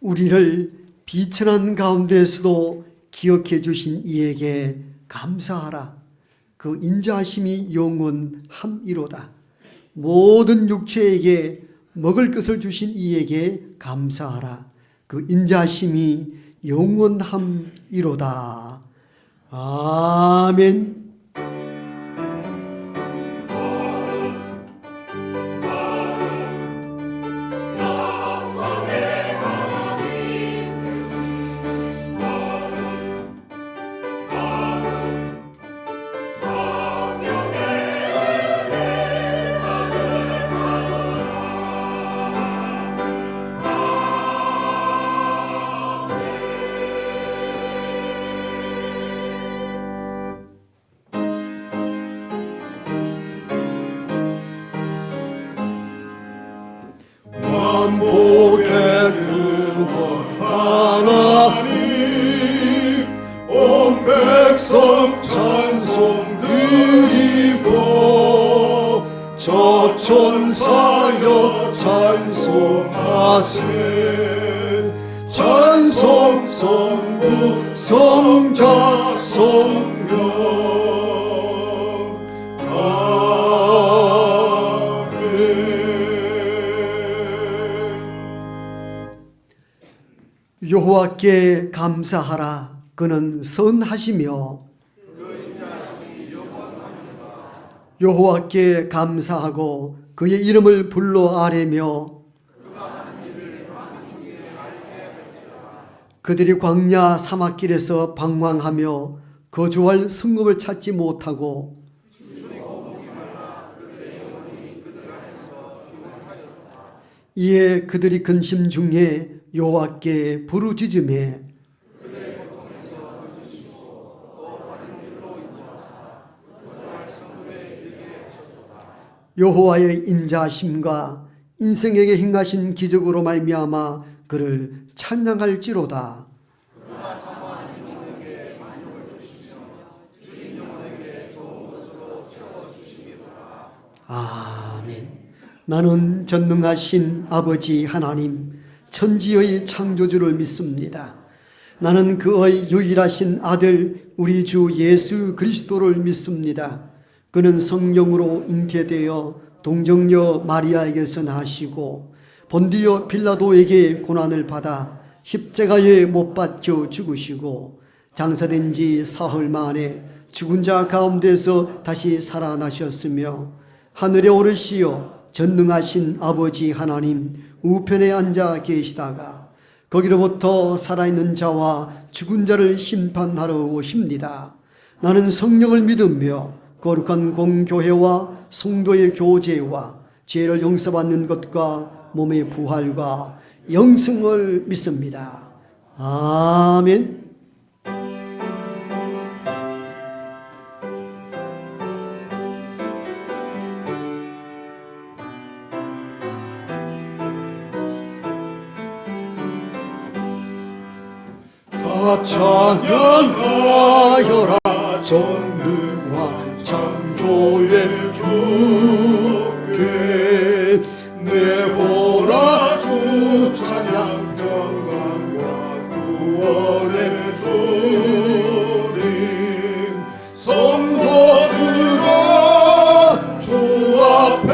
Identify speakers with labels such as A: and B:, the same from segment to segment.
A: 우리를 비천한 가운데에서도 기억해 주신 이에게 감사하라. 그 인자하심이 영원함이로다. 모든 육체에게 먹을 것을 주신 이에게 감사하라. 그 인자하심이 영원함이로다. 아멘.
B: 만복의 근원 하나님, 온 백성 찬송 드리고 저 천사여 찬송하세. 찬송 성부 성자 성령.
A: 여호와께 감사하라. 그는 선하시며 여호와께 감사하고 그의 이름을 불러 아뢰며 그들이 광야 사막길에서 방황하며 거주할 성읍을 찾지 못하고 이에 그들이 근심 중에 여호와께 부르짖으매 여호와의 인자하심과 인생에게 행하신 기적으로 말미암아 그를 찬양할지로다. 아멘. 나는 전능하신 아버지 하나님 천지의 창조주를 믿습니다. 나는 그의 유일하신 아들 우리 주 예수 그리스도를 믿습니다. 그는 성령으로 잉태되어 동정녀 마리아에게서 나시고 본디오 빌라도에게 고난을 받아 십자가에 못 박혀 죽으시고 장사된 지 사흘 만에 죽은 자 가운데서 다시 살아나셨으며 하늘에 오르시어 전능하신 아버지 하나님 우편에 앉아 계시다가 거기로부터 살아있는 자와 죽은 자를 심판하러 오십니다. 나는 성령을 믿으며 거룩한 공교회와 성도의 교제와 죄를 용서받는 것과 몸의 부활과 영생을 믿습니다. 아멘.
B: 다 찬양하여라 전능한 창조의 주께. 내보라 주 찬양 정강과 구원의 주님. 성도들아 주 앞에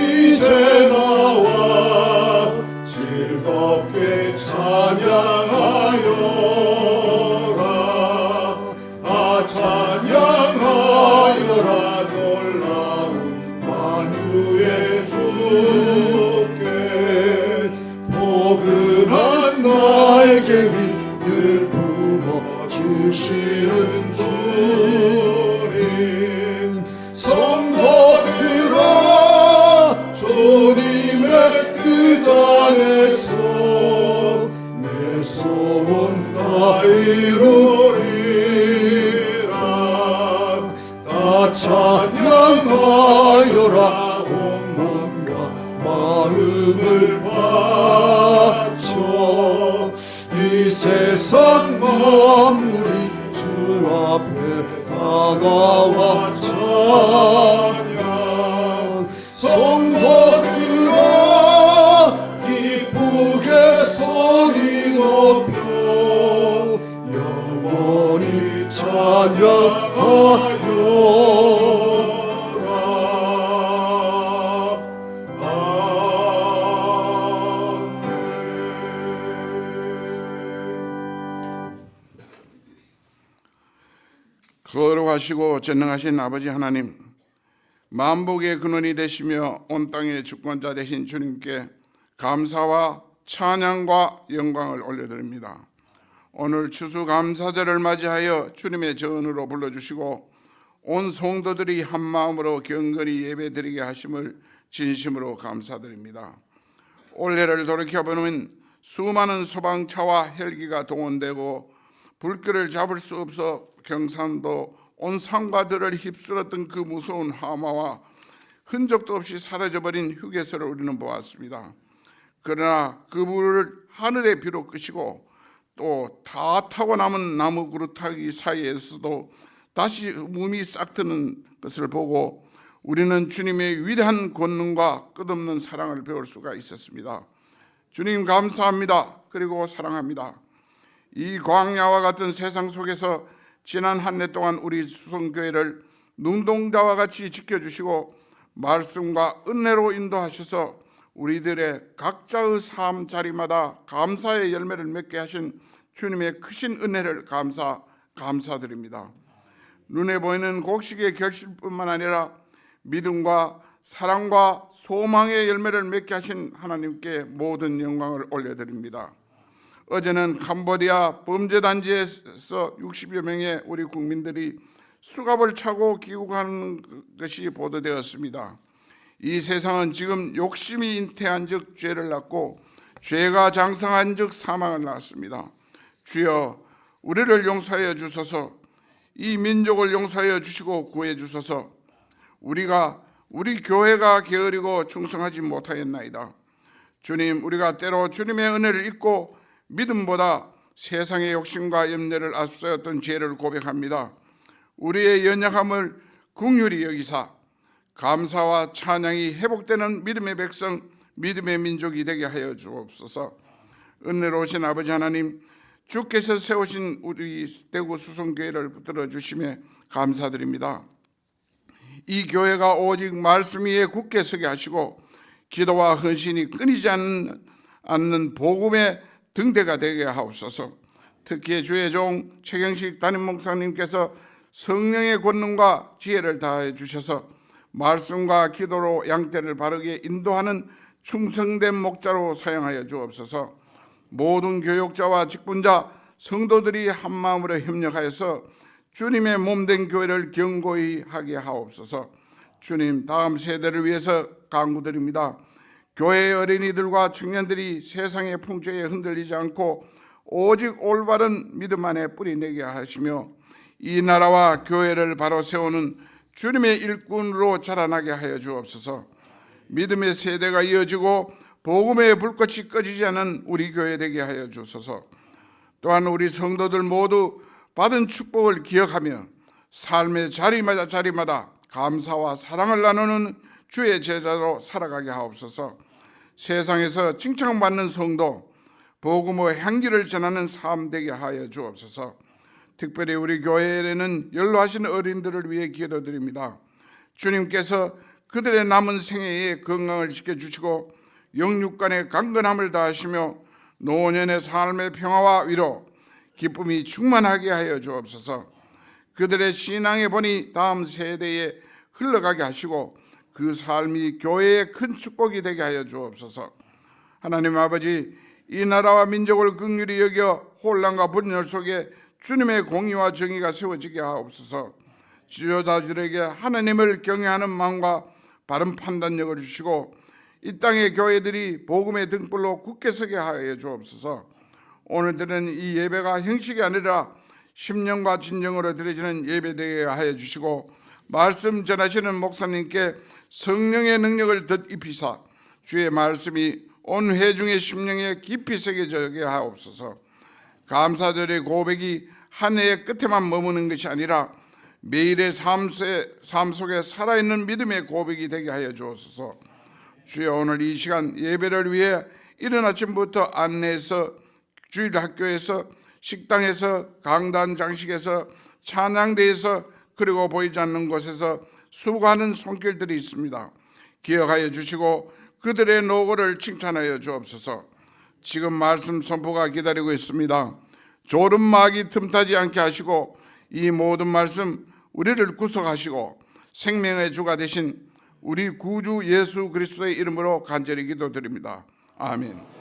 B: 이제 나와 즐겁게 찬양하여 찬양하여라 놀라운 만유의 주께. 포근한 날개 위 늘 품어주시는 주님. 성도들아 주님의 뜻 안에서 내 소원 다 이루리. 다 찬양하여라 온 몸과 마음을 바쳐 이 세상 만물이 주 앞에 다 나와 찬양 성도들아 기쁘게 소리 높여 영원히
C: 거룩하시고 전능하신 아버지 하나님, 만복의 근원이 되시며 온 땅의 주권자 되신 주님께 감사와 찬양과 영광을 올려드립니다. 오늘 추수감사절을 맞이하여 주님의 전으로 불러주시고 온 성도들이 한마음으로 경건히 예배드리게 하심을 진심으로 감사드립니다. 올해를 돌이켜보면 수많은 소방차와 헬기가 동원되고 불길을 잡을 수 없어 경산도 온 산과들을 휩쓸었던 그 무서운 하마와 흔적도 없이 사라져버린 휴게소를 우리는 보았습니다. 그러나 그 불을 하늘의 비로 끄시고 또 다 타고 남은 나무 그루타기 사이에서도 다시 몸이 싹 트는 것을 보고 우리는 주님의 위대한 권능과 끝없는 사랑을 배울 수가 있었습니다. 주님 감사합니다. 그리고 사랑합니다. 이 광야와 같은 세상 속에서 지난 한 해 동안 우리 수성교회를 눈동자와 같이 지켜주시고 말씀과 은혜로 인도하셔서 우리들의 각자의 삶 자리마다 감사의 열매를 맺게 하신 주님의 크신 은혜를 감사드립니다. 눈에 보이는 곡식의 결실뿐만 아니라 믿음과 사랑과 소망의 열매를 맺게 하신 하나님께 모든 영광을 올려드립니다. 어제는 캄보디아 범죄단지에서 60여 명의 우리 국민들이 수갑을 차고 귀국하는 것이 보도되었습니다. 이 세상은 지금 욕심이 잉태한 즉 죄를 낳고 죄가 장성한 즉 사망을 낳았습니다. 주여 우리를 용서하여 주소서. 이 민족을 용서하여 주시고 구해 주소서. 우리 교회가 게으르고 충성하지 못하였나이다. 주님, 우리가 때로 주님의 은혜를 잊고 믿음보다 세상의 욕심과 염려를 앞세웠던 죄를 고백합니다. 우리의 연약함을 긍휼히 여기사 감사와 찬양이 회복되는 믿음의 백성, 믿음의 민족이 되게 하여 주옵소서. 은혜로우신 아버지 하나님, 주께서 세우신 우리 대구 수성교회를 붙들어 주심에 감사드립니다. 이 교회가 오직 말씀 위에 굳게 서게 하시고 기도와 헌신이 끊이지 않는 복음의 등대가 되게 하옵소서. 특히 주의 종 최경식 담임 목사님께서 성령의 권능과 지혜를 다해 주셔서 말씀과 기도로 양떼를 바르게 인도하는 충성된 목자로 사용하여 주옵소서. 모든 교육자와 직분자 성도들이 한마음으로 협력하여서 주님의 몸된 교회를 견고히 하게 하옵소서. 주님, 다음 세대를 위해서 간구드립니다. 교회의 어린이들과 청년들이 세상의 풍조에 흔들리지 않고 오직 올바른 믿음 안에 뿌리내게 하시며 이 나라와 교회를 바로 세우는 주님의 일꾼으로 자라나게 하여 주옵소서. 믿음의 세대가 이어지고 복음의 불꽃이 꺼지지 않은 우리 교회 되게 하여 주소서. 또한 우리 성도들 모두 받은 축복을 기억하며 삶의 자리마다 감사와 사랑을 나누는 주의 제자로 살아가게 하옵소서. 세상에서 칭찬받는 성도, 복음의 향기를 전하는 삶 되게 하여 주옵소서. 특별히 우리 교회에는 연로하신 어린들을 위해 기도드립니다. 주님께서 그들의 남은 생애에 건강을 지켜주시고 영육간의 강건함을 다하시며 노년의 삶의 평화와 위로, 기쁨이 충만하게 하여 주옵소서. 그들의 신앙의 본이 다음 세대에 흘러가게 하시고 그 삶이 교회의 큰 축복이 되게 하여 주옵소서. 하나님 아버지, 이 나라와 민족을 긍휼히 여겨 혼란과 분열 속에 주님의 공의와 정의가 세워지게 하옵소서. 지도자들에게 하나님을 경외하는 마음과 바른 판단력을 주시고 이 땅의 교회들이 복음의 등불로 굳게 서게 하여 주옵소서. 오늘 드리는 이 예배가 형식이 아니라 심령과 진정으로 드려지는 예배되게 하여 주시고 말씀 전하시는 목사님께 성령의 능력을 덧입히사 주의 말씀이 온 회중의 심령에 깊이 새겨지게 하옵소서. 감사절의 고백이 한 해의 끝에만 머무는 것이 아니라 매일의 삶 속에 살아있는 믿음의 고백이 되게 하여 주옵소서. 주여, 오늘 이 시간 예배를 위해 이른 아침부터 안내에서, 주일학교에서, 식당에서, 강단 장식에서, 찬양대에서, 그리고 보이지 않는 곳에서 수고하는 손길들이 있습니다. 기억하여 주시고 그들의 노고를 칭찬하여 주옵소서. 지금 말씀 선포가 기다리고 있습니다. 졸음막이 틈타지 않게 하시고 이 모든 말씀 우리를 구속하시고 생명의 주가 되신 우리 구주 예수 그리스도의 이름으로 간절히 기도드립니다. 아멘.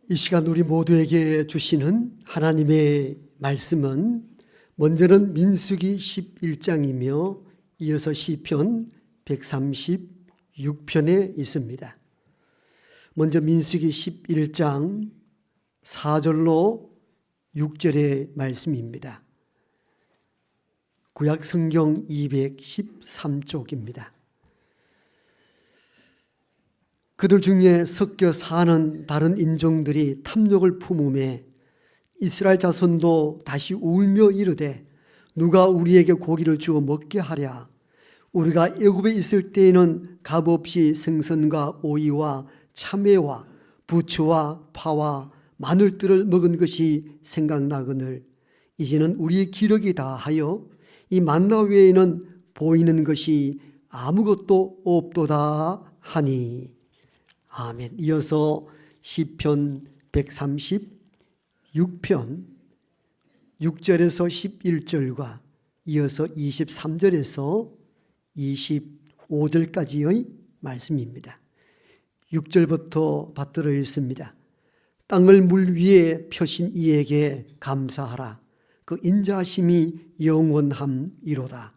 A: 이 시간 우리 모두에게 주시는 하나님의 말씀은 먼저는 민수기 11장이며 이어서 시편 136편에 있습니다. 먼저 민수기 11장 4절로 6절의 말씀입니다. 구약 성경 213쪽입니다. 그들 중에 섞여 사는 다른 인종들이 탐욕을 품음에 이스라엘 자손도 다시 울며 이르되 누가 우리에게 고기를 주어 먹게 하랴. 우리가 애굽에 있을 때에는 값없이 생선과 오이와 참외와 부추와 파와 마늘들을 먹은 것이 생각나거늘 이제는 우리의 기력이 다하여 이 만나 외에는 보이는 것이 아무것도 없도다 하니. 아멘. 이어서 시편 136편 6절에서 11절과 이어서 23절에서 25절까지의 말씀입니다. 6절부터 받들어 읽습니다. 땅을 물 위에 펴신 이에게 감사하라. 그 인자하심이 영원함이로다.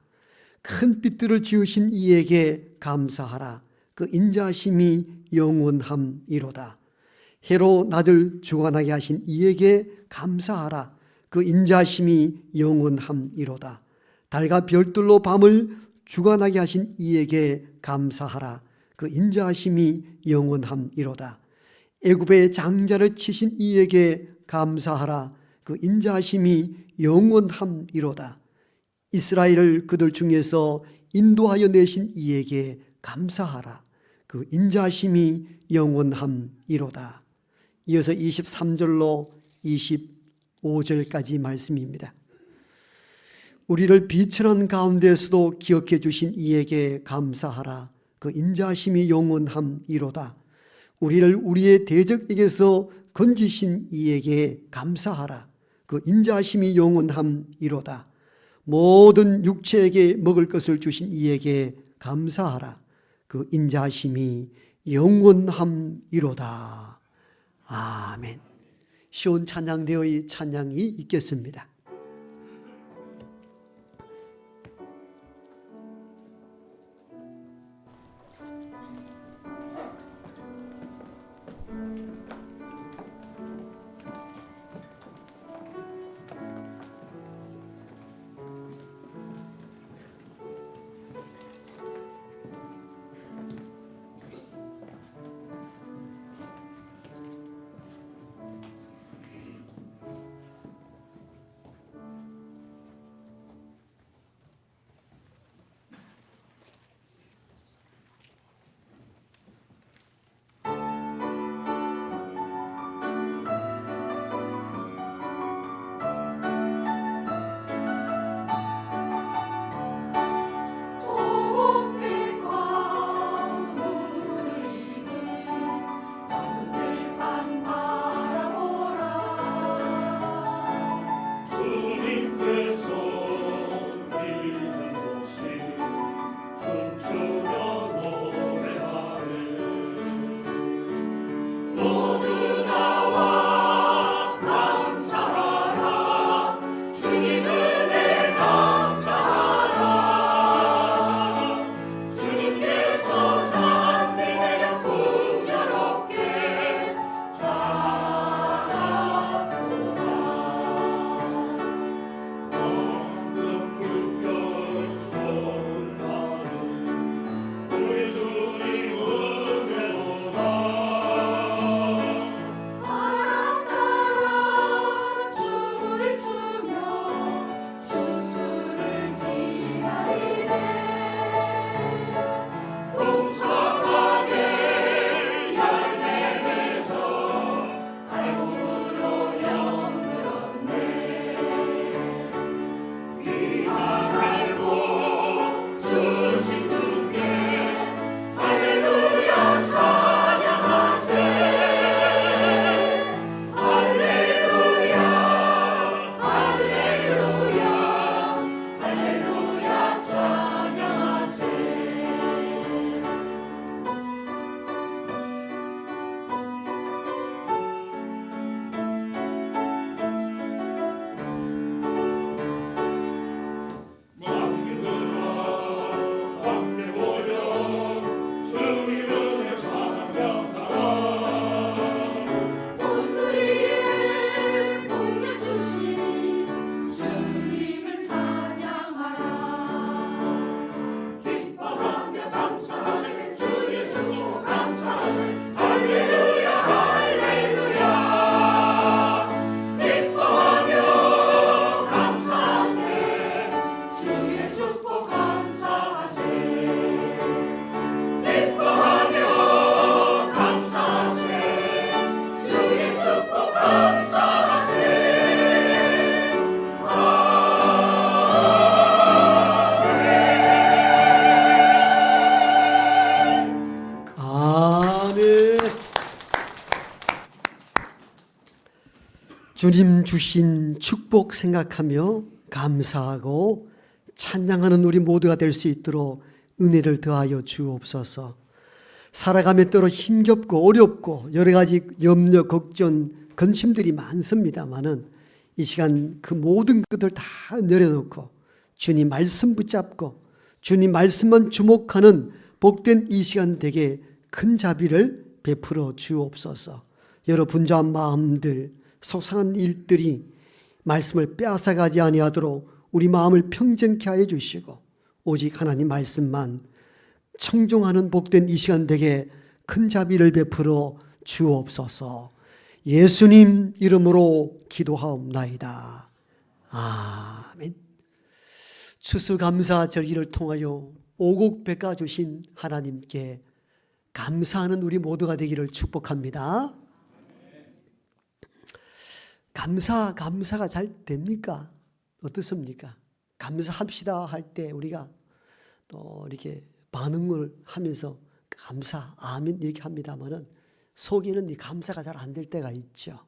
A: 큰 빛들을 지으신 이에게 감사하라. 그 인자하심이 영원함이로다. 해로 낮을 주관하게 하신 이에게 감사하라. 그 인자하심이 영원함이로다. 달과 별들로 밤을 주관하게 하신 이에게 감사하라. 그 인자하심이 영원함이로다. 애굽의 장자를 치신 이에게 감사하라. 그 인자하심이 영원함이로다. 이스라엘을 그들 중에서 인도하여 내신 이에게 감사하라. 그 인자하심이 영원함이로다. 이어서 23절로 25절까지 말씀입니다. 우리를 비천한 가운데에서도 기억해 주신 이에게 감사하라. 그 인자하심이 영원함이로다. 우리를 우리의 대적에게서 건지신 이에게 감사하라. 그 인자하심이 영원함이로다. 모든 육체에게 먹을 것을 주신 이에게 감사하라. 그 인자하심이 영원함이로다. 아멘. 시온 찬양대의 찬양이 있겠습니다. 주님 주신 축복 생각하며 감사하고 찬양하는 우리 모두가 될 수 있도록 은혜를 더하여 주옵소서. 살아가며 때로 힘겹고 어렵고 여러 가지 염려, 걱정, 근심들이 많습니다마는 이 시간 그 모든 것들 다 내려놓고 주님 말씀 붙잡고 주님 말씀만 주목하는 복된 이 시간 되게 큰 자비를 베풀어 주옵소서. 여러 분주한 마음들, 속상한 일들이 말씀을 빼앗아가지 아니하도록 우리 마음을 평정케 하여 주시고 오직 하나님 말씀만 청종하는 복된 이 시간 되게 큰 자비를 베풀어 주옵소서. 예수님 이름으로 기도하옵나이다. 아멘. 추수감사절기를 통하여 오곡백과 주신 하나님께 감사하는 우리 모두가 되기를 축복합니다. 감사가 잘 됩니까? 어떻습니까? 감사합시다 할 때 우리가 또 이렇게 반응을 하면서 감사, 아멘 이렇게 합니다만은 속에는 이 감사가 잘 안 될 때가 있죠.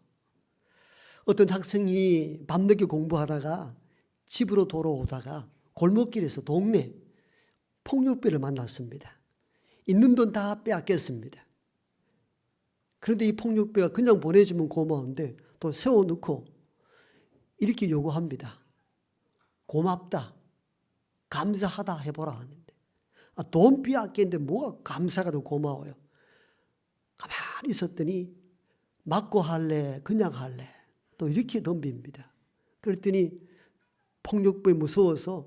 A: 어떤 학생이 밤늦게 공부하다가 집으로 돌아오다가 골목길에서 동네 폭력배를 만났습니다. 있는 돈 다 빼앗겼습니다. 그런데 이 폭력배가 그냥 보내주면 고마운데 또 세워놓고 이렇게 요구합니다. 고맙다, 감사하다 해보라 하는데 돈 빼앗겼는데 뭐가 감사가 더 고마워요. 가만히 있었더니 맞고 할래 그냥 할래 또 이렇게 덤빕니다. 그랬더니 폭력배 무서워서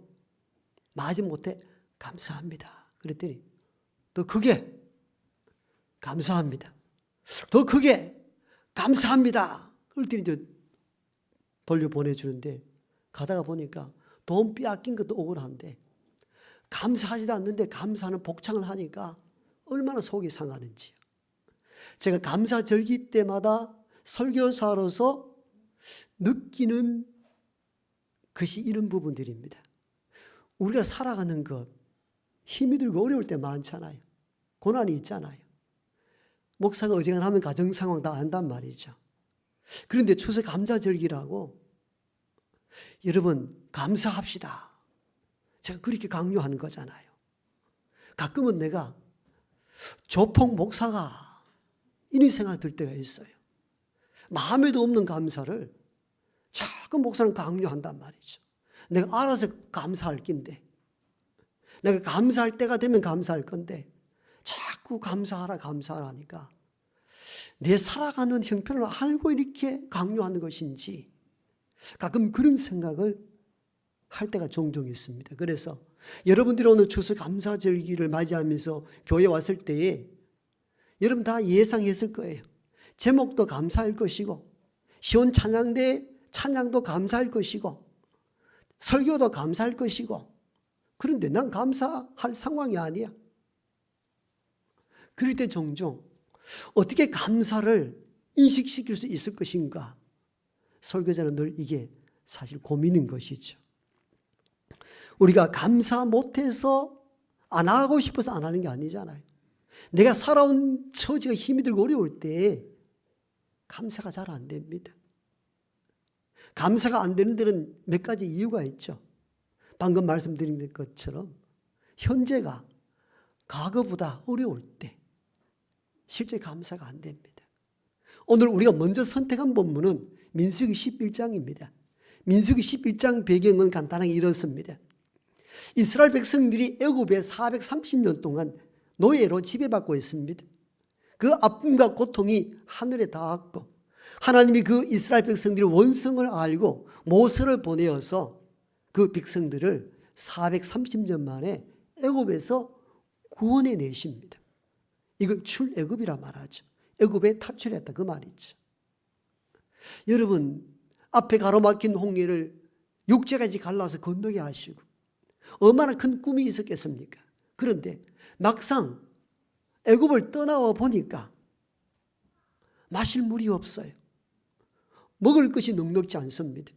A: 마지 못해 감사합니다. 그랬더니 더 크게 감사합니다. 더 크게 감사합니다. 그랬더니 이제 돌려보내주는데 가다가 보니까 돈 빼앗긴 것도 억울한데 감사하지도 않는데 감사하는 복창을 하니까 얼마나 속이 상하는지요. 제가 감사절기 때마다 설교사로서 느끼는 것이 이런 부분들입니다. 우리가 살아가는 것 힘이 들고 어려울 때 많잖아요. 고난이 있잖아요. 목사가 어지간하면 가정 상황 다 안단 말이죠. 그런데 추수감사절기라고 여러분 감사합시다. 제가 그렇게 강요하는 거잖아요. 가끔은 내가 조폭 목사가 이런 생각이 들 때가 있어요. 마음에도 없는 감사를 자꾸 목사는 강요한단 말이죠. 내가 알아서 감사할 낀데 내가 감사할 때가 되면 감사할 건데 자꾸 감사하라 하니까 내 살아가는 형편을 알고 이렇게 강요하는 것인지 가끔 그런 생각을 할 때가 종종 있습니다. 그래서 여러분들이 오늘 추수감사절기를 맞이하면서 교회에 왔을 때에 여러분 다 예상했을 거예요. 제목도 감사할 것이고 시온 찬양대 찬양도 감사할 것이고 설교도 감사할 것이고 그런데 난 감사할 상황이 아니야. 그럴 때 종종 어떻게 감사를 인식시킬 수 있을 것인가 설교자는 늘 이게 사실 고민인 것이죠. 우리가 감사 못해서 안 하고 싶어서 안 하는 게 아니잖아요. 내가 살아온 처지가 힘이 들고 어려울 때 감사가 잘 안 됩니다. 감사가 안 되는 데는 몇 가지 이유가 있죠. 방금 말씀드린 것처럼 현재가 과거보다 어려울 때 실제 감사가 안 됩니다. 오늘 우리가 먼저 선택한 본문은 민수기 11장입니다. 민수기 11장 배경은 간단하게 이렇습니다. 이스라엘 백성들이 애굽에 430년 동안 노예로 지배받고 있습니다. 그 아픔과 고통이 하늘에 닿았고 하나님이 그 이스라엘 백성들의 원성을 알고 모세를 보내어서 그 백성들을 430년 만에 애굽에서 구원해 내십니다. 이걸 출애굽이라 말하죠. 애굽에 탈출했다 그 말이죠. 여러분 앞에 가로막힌 홍해를 육지까지 갈라서 건너게 하시고 얼마나 큰 꿈이 있었겠습니까? 그런데 막상 애굽을 떠나와 보니까 마실 물이 없어요. 먹을 것이 넉넉지 않습니다.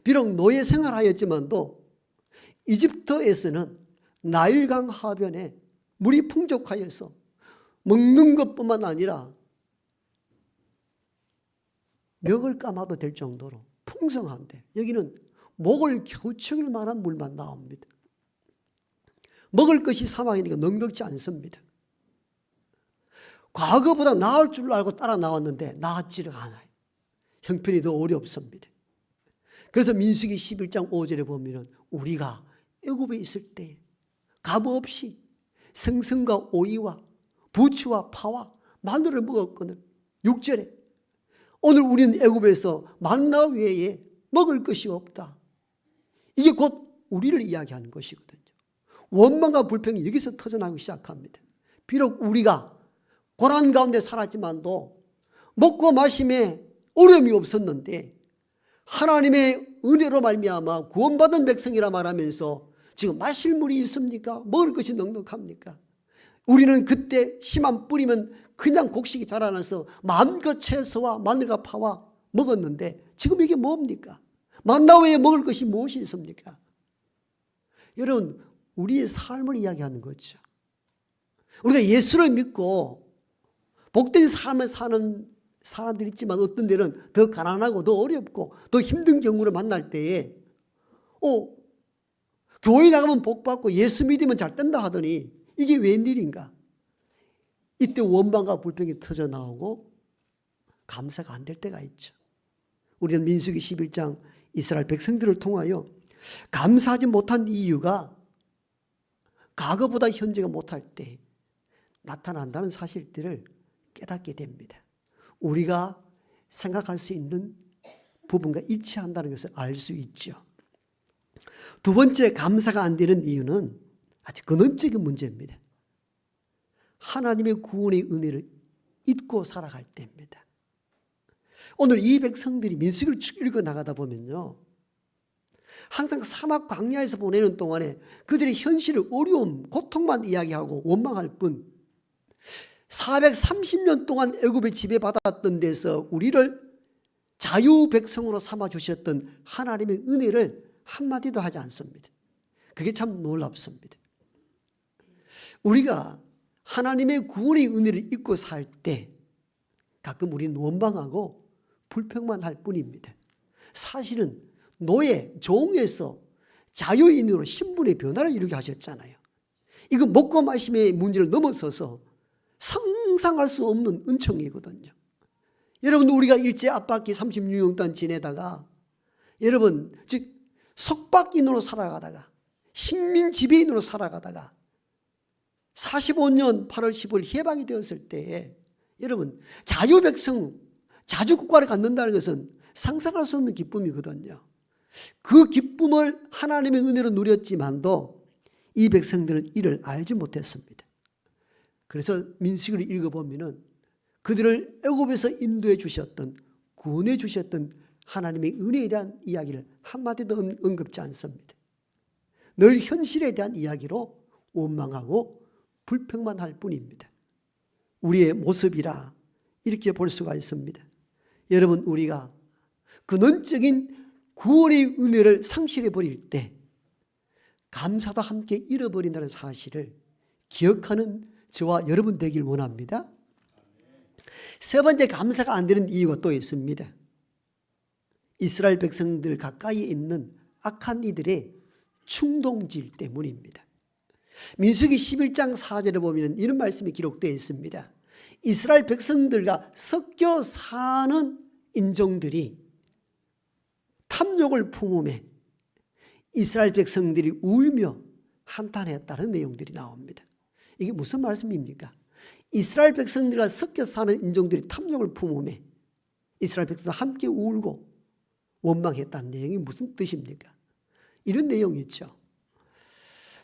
A: 비록 노예 생활하였지만도 이집트에서는 나일강 하변에 물이 풍족하여서 먹는 것뿐만 아니라 멱을 감아도 될 정도로 풍성한데 여기는 목을 겨우 채울 만한 물만 나옵니다. 먹을 것이 사막이니까 넉넉지 않습니다. 과거보다 나을 줄 알고 따라 나왔는데 나았지를 않아요. 형편이 더 어렵습니다. 그래서 민수기 11장 5절에 보면 우리가 애굽에 있을 때 값없이 생선과 오이와 부추와 파와 마늘을 먹었거늘 6절에 오늘 우리는 애굽에서 만나 외에 먹을 것이 없다. 이게 곧 우리를 이야기하는 것이거든요. 원망과 불평이 여기서 터져나오기 시작합니다. 비록 우리가 고난 가운데 살았지만도 먹고 마심에 어려움이 없었는데 하나님의 은혜로 말미암아 구원받은 백성이라 말하면서 지금 마실 물이 있습니까? 먹을 것이 넉넉합니까? 우리는 그때 씨만 뿌리면 그냥 곡식이 자라나서 마음껏 채소와 마늘과 파와 먹었는데 지금 이게 뭡니까? 만나 외에 먹을 것이 무엇이 있습니까? 여러분, 우리의 삶을 이야기하는 거죠. 우리가 예수를 믿고 복된 삶을 사는 사람들이 있지만 어떤 데는 더 가난하고 더 어렵고 더 힘든 경우를 만날 때에 교회 나가면 복 받고 예수 믿으면 잘 된다 하더니 이게 웬일인가? 이때 원망과 불평이 터져 나오고 감사가 안 될 때가 있죠. 우리는 민수기 11장 이스라엘 백성들을 통하여 감사하지 못한 이유가 과거보다 현재가 못할 때 나타난다는 사실들을 깨닫게 됩니다. 우리가 생각할 수 있는 부분과 일치한다는 것을 알 수 있죠. 두 번째, 감사가 안 되는 이유는 아주 근원적인 문제입니다. 하나님의 구원의 은혜를 잊고 살아갈 때입니다. 오늘 이 백성들이 민수기를 쭉 읽어 나가다 보면요, 항상 사막 광야에서 보내는 동안에 그들의 현실의 어려움, 고통만 이야기하고 원망할 뿐 430년 동안 애굽에 지배받았던 데서 우리를 자유 백성으로 삼아 주셨던 하나님의 은혜를 한마디도 하지 않습니다. 그게 참 놀랍습니다. 우리가 하나님의 구원의 은혜를 잊고 살 때 가끔 우리는 원망하고 불평만 할 뿐입니다. 사실은 노예, 종에서 자유인으로 신분의 변화를 이루게 하셨잖아요. 이거 먹고 마심의 문제를 넘어서서 상상할 수 없는 은총이거든요. 여러분, 우리가 일제 압박기 36년 동안 지내다가 여러분, 즉 속박인으로 살아가다가 식민 지배인으로 살아가다가 45년 8월 15일 해방이 되었을 때에 여러분, 자유백성, 자주국가를 갖는다는 것은 상상할 수 없는 기쁨이거든요. 그 기쁨을 하나님의 은혜로 누렸지만도 이 백성들은 이를 알지 못했습니다. 그래서 민수기를 읽어보면 그들을 애굽에서 인도해 주셨던, 구원해 주셨던 하나님의 은혜에 대한 이야기를 한마디도 언급지 않습니다. 늘 현실에 대한 이야기로 원망하고 불평만 할 뿐입니다. 우리의 모습이라 이렇게 볼 수가 있습니다. 여러분, 우리가 근원적인 구원의 은혜를 상실해 버릴 때 감사도 함께 잃어버린다는 사실을 기억하는 저와 여러분 되길 원합니다. 세 번째, 감사가 안 되는 이유가 또 있습니다. 이스라엘 백성들 가까이에 있는 악한 이들의 충동질 때문입니다. 민수기 11장 4절에 보면 이런 말씀이 기록되어 있습니다. 이스라엘 백성들과 섞여 사는 인종들이 탐욕을 품음에 이스라엘 백성들이 울며 한탄했다는 내용들이 나옵니다. 이게 무슨 말씀입니까? 이스라엘 백성들과 섞여 사는 인종들이 탐욕을 품음에 이스라엘 백성들 함께 울고 원망했다는 내용이 무슨 뜻입니까? 이런 내용이 있죠.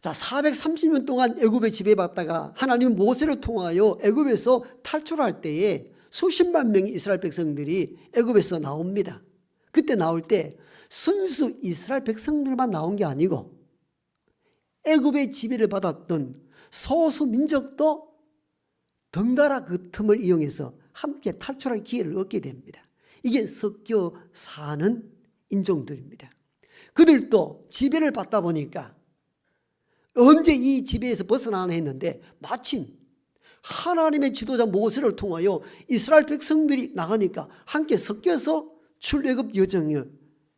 A: 자, 430년 동안 애굽에 지배받다가 하나님은 모세를 통하여 애굽에서 탈출할 때에 수십만 명의 이스라엘 백성들이 애굽에서 나옵니다. 그때 나올 때 순수 이스라엘 백성들만 나온 게 아니고 애굽의 지배를 받았던 소수 민족도 덩달아 그 틈을 이용해서 함께 탈출할 기회를 얻게 됩니다. 이게 섞여 사는 인종들입니다. 그들도 지배를 받다 보니까 언제 이 지배에서 벗어나나 했는데 마침 하나님의 지도자 모세를 통하여 이스라엘 백성들이 나가니까 함께 섞여서 출애굽 여정을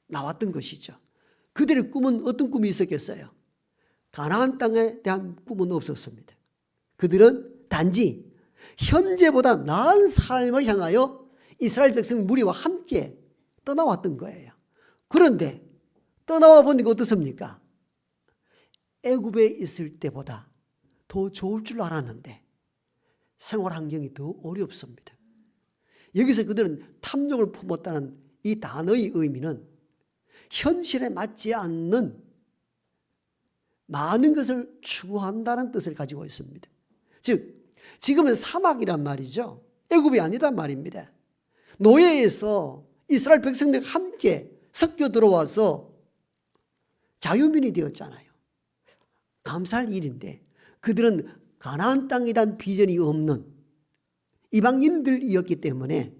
A: 나왔던 것이죠. 그들의 꿈은 어떤 꿈이 있었겠어요? 가나안 땅에 대한 꿈은 없었습니다. 그들은 단지 현재보다 나은 삶을 향하여 이스라엘 백성 무리와 함께 떠나왔던 거예요. 그런데 떠나와 보니까 어떻습니까? 애굽에 있을 때보다 더 좋을 줄 알았는데 생활 환경이 더 어렵습니다. 여기서 그들은 탐욕을 품었다는 이 단어의 의미는 현실에 맞지 않는 많은 것을 추구한다는 뜻을 가지고 있습니다. 즉 지금은 사막이란 말이죠. 애굽이 아니단 말입니다. 노예에서 이스라엘 백성들과 함께 섞여 들어와서 자유민이 되었잖아요. 감사할 일인데 그들은 가나안 땅에 대한 비전이 없는 이방인들이었기 때문에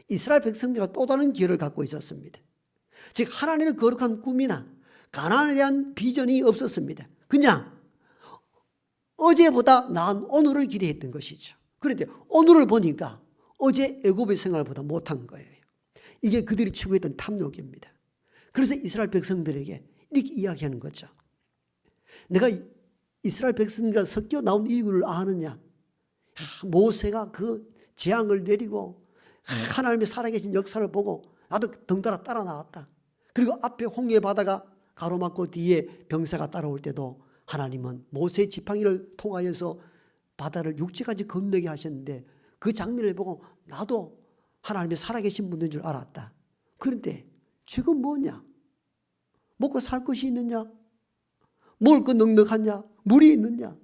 A: 이스라엘 백성들과 또 다른 기회를 갖고 있었습니다. 즉 하나님의 거룩한 꿈이나 가나안에 대한 비전이 없었습니다. 그냥 어제보다 나은 오늘을 기대했던 것이죠. 그런데 오늘을 보니까 어제 애굽의 생활보다 못한 거예요. 이게 그들이 추구했던 탐욕입니다. 그래서 이스라엘 백성들에게 이렇게 이야기하는 거죠. 내가 이스라엘 백성들과 섞여 나온 이유를 아느냐? 모세가 그 재앙을 내리고 하나님의 살아계신 역사를 보고 나도 덩달아 따라 나왔다. 그리고 앞에 홍해 바다가 가로막고 뒤에 병사가 따라올 때도 하나님은 모세의 지팡이를 통하여서 바다를 육지까지 건너게 하셨는데 그 장면을 보고 나도 하나님의 살아계신 분인 줄 알았다. 그런데 지금 뭐냐? 먹고 살 것이 있느냐? 먹을 것 넉넉하냐? 물이 있느냐?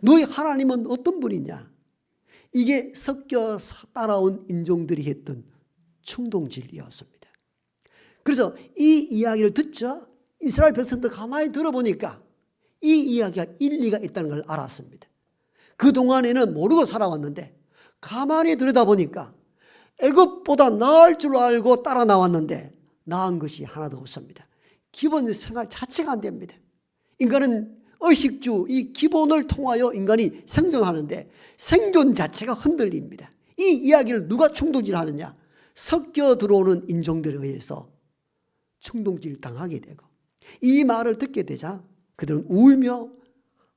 A: 너희 하나님은 어떤 분이냐? 이게 섞여 따라온 인종들이 했던 충동질이었습니다. 그래서 이 이야기를 듣자 이스라엘 백성들 가만히 들어보니까 이 이야기가 일리가 있다는 걸 알았습니다. 그동안에는 모르고 살아왔는데 가만히 들여다보니까 애굽보다 나을 줄 알고 따라 나왔는데 나은 것이 하나도 없습니다. 기본 생활 자체가 안 됩니다. 인간은 의식주, 이 기본을 통하여 인간이 생존하는데 생존 자체가 흔들립니다. 이 이야기를 누가 충동질하느냐? 섞여 들어오는 인종들에 의해서 충동질 당하게 되고 이 말을 듣게 되자 그들은 울며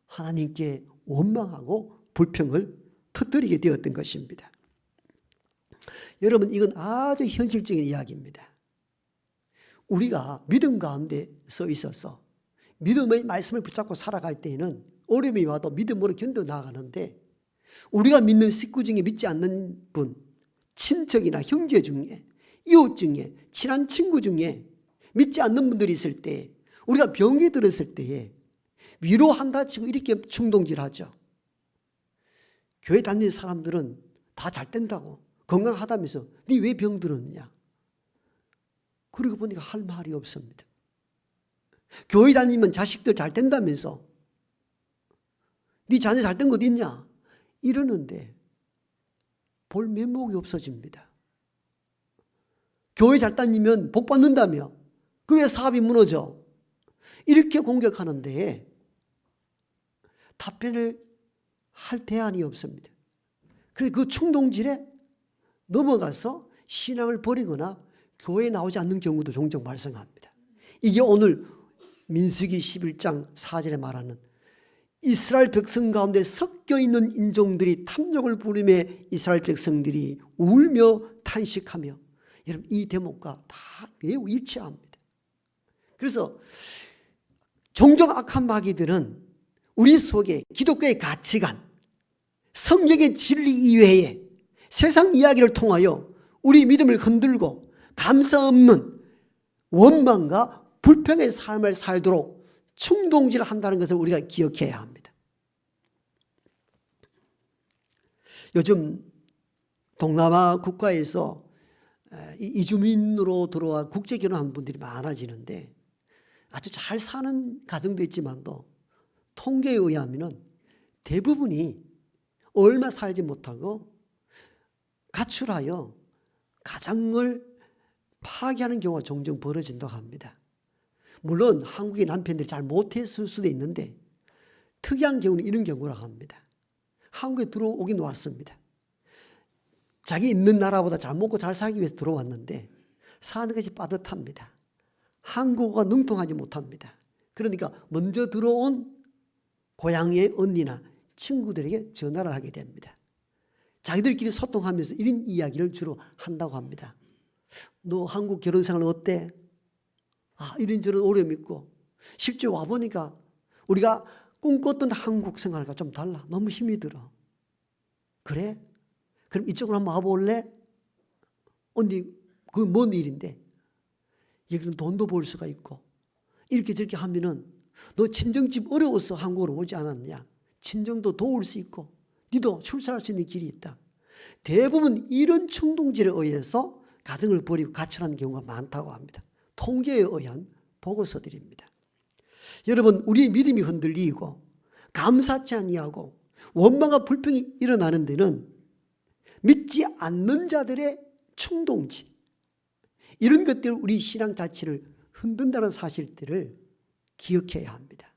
A: 하나님께 원망하고 불평을 터뜨리게 되었던 것입니다. 여러분 이건 아주 현실적인 이야기입니다. 우리가 믿음 가운데 서 있어서 믿음의 말씀을 붙잡고 살아갈 때에는 어려움이 와도 믿음으로 견뎌 나가는데 우리가 믿는 식구 중에 믿지 않는 분, 친척이나 형제 중에 이웃 중에 친한 친구 중에 믿지 않는 분들이 있을 때 우리가 병에 들었을 때에 위로한다 치고 이렇게 충동질하죠. 교회 다니는 사람들은 다 잘 된다고 건강하다면서 네 왜 병 들었느냐? 그러고 보니까 할 말이 없습니다. 교회 다니면 자식들 잘 된다면서 네 자녀 잘 된 거 어디 있냐? 이러는데 볼 면목이 없어집니다. 교회 잘 다니면 복 받는다며 그 왜 사업이 무너져? 이렇게 공격하는데 답변을 할 대안이 없습니다. 그래서 그 충동질에 넘어가서 신앙을 버리거나 교회에 나오지 않는 경우도 종종 발생합니다. 이게 오늘 민수기 11장 4절에 말하는 이스라엘 백성 가운데 섞여 있는 인종들이 탐욕을 부리며 이스라엘 백성들이 울며 탄식하며 여러분 이 대목과 다 매우 일치합니다. 그래서 종종 악한 마귀들은 우리 속에 기독교의 가치관, 성경의 진리 이외에 세상 이야기를 통하여 우리 믿음을 흔들고 감사 없는 원망과 불평의 삶을 살도록 충동질을 한다는 것을 우리가 기억해야 합니다. 요즘 동남아 국가에서 이주민으로 들어와 국제 결혼한 분들이 많아지는데 아주 잘 사는 가정도 있지만도 통계에 의하면 대부분이 얼마 살지 못하고 가출하여 가정을 파괴하는 경우가 종종 벌어진다고 합니다. 물론 한국의 남편들이 잘 못했을 수도 있는데 특이한 경우는 이런 경우라고 합니다. 한국에 들어오긴 왔습니다. 자기 있는 나라보다 잘 먹고 잘 살기 위해서 들어왔는데 사는 것이 빠듯합니다. 한국어가 능통하지 못합니다. 그러니까 먼저 들어온 고향의 언니나 친구들에게 전화를 하게 됩니다. 자기들끼리 소통하면서 이런 이야기를 주로 한다고 합니다. 너 한국 결혼생활 어때? 이런저런 어려움이 있고 실제 와보니까 우리가 꿈꿨던 한국 생활과 좀 달라. 너무 힘이 들어. 그래? 그럼 이쪽으로 한번 와볼래? 언니 그건 뭔 일인데? 여기는 돈도 벌 수가 있고 이렇게 저렇게 하면은 너 친정집 어려워서 한국으로 오지 않았냐? 친정도 도울 수 있고 니도 출산할 수 있는 길이 있다. 대부분 이런 충동질에 의해서 가정을 버리고 가출하는 경우가 많다고 합니다. 통계에 의한 보고서들입니다. 여러분, 우리의 믿음이 흔들리고 감사치 아니하고 원망과 불평이 일어나는 데는 믿지 않는 자들의 충동질, 이런 것들을 우리 신앙 자체를 흔든다는 사실들을 기억해야 합니다.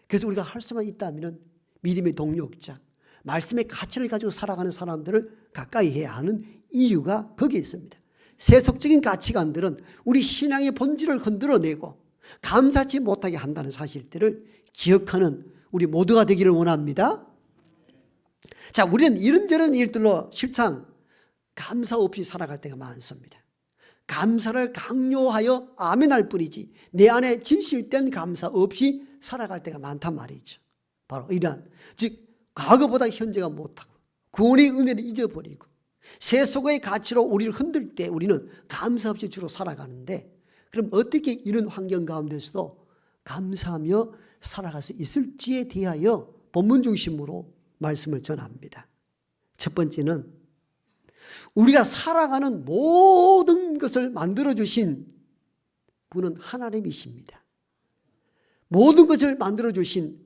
A: 그래서 우리가 할 수만 있다면 믿음의 동력자, 말씀의 가치를 가지고 살아가는 사람들을 가까이 해야 하는 이유가 거기에 있습니다. 세속적인 가치관들은 우리 신앙의 본질을 흔들어내고 감사치 못하게 한다는 사실들을 기억하는 우리 모두가 되기를 원합니다. 자, 우리는 이런저런 일들로 실상 감사 없이 살아갈 때가 많습니다. 감사를 강요하여 아멘할 뿐이지 내 안에 진실된 감사 없이 살아갈 때가 많단 말이죠. 바로 이러한, 즉 과거보다 현재가 못하고 구원의 은혜를 잊어버리고 세속의 가치로 우리를 흔들 때 우리는 감사 없이 주로 살아가는데, 그럼 어떻게 이런 환경 가운데서도 감사하며 살아갈 수 있을지에 대하여 본문 중심으로 말씀을 전합니다. 첫 번째는 우리가 살아가는 모든 것을 만들어주신 분은 하나님이십니다. 모든 것을 만들어주신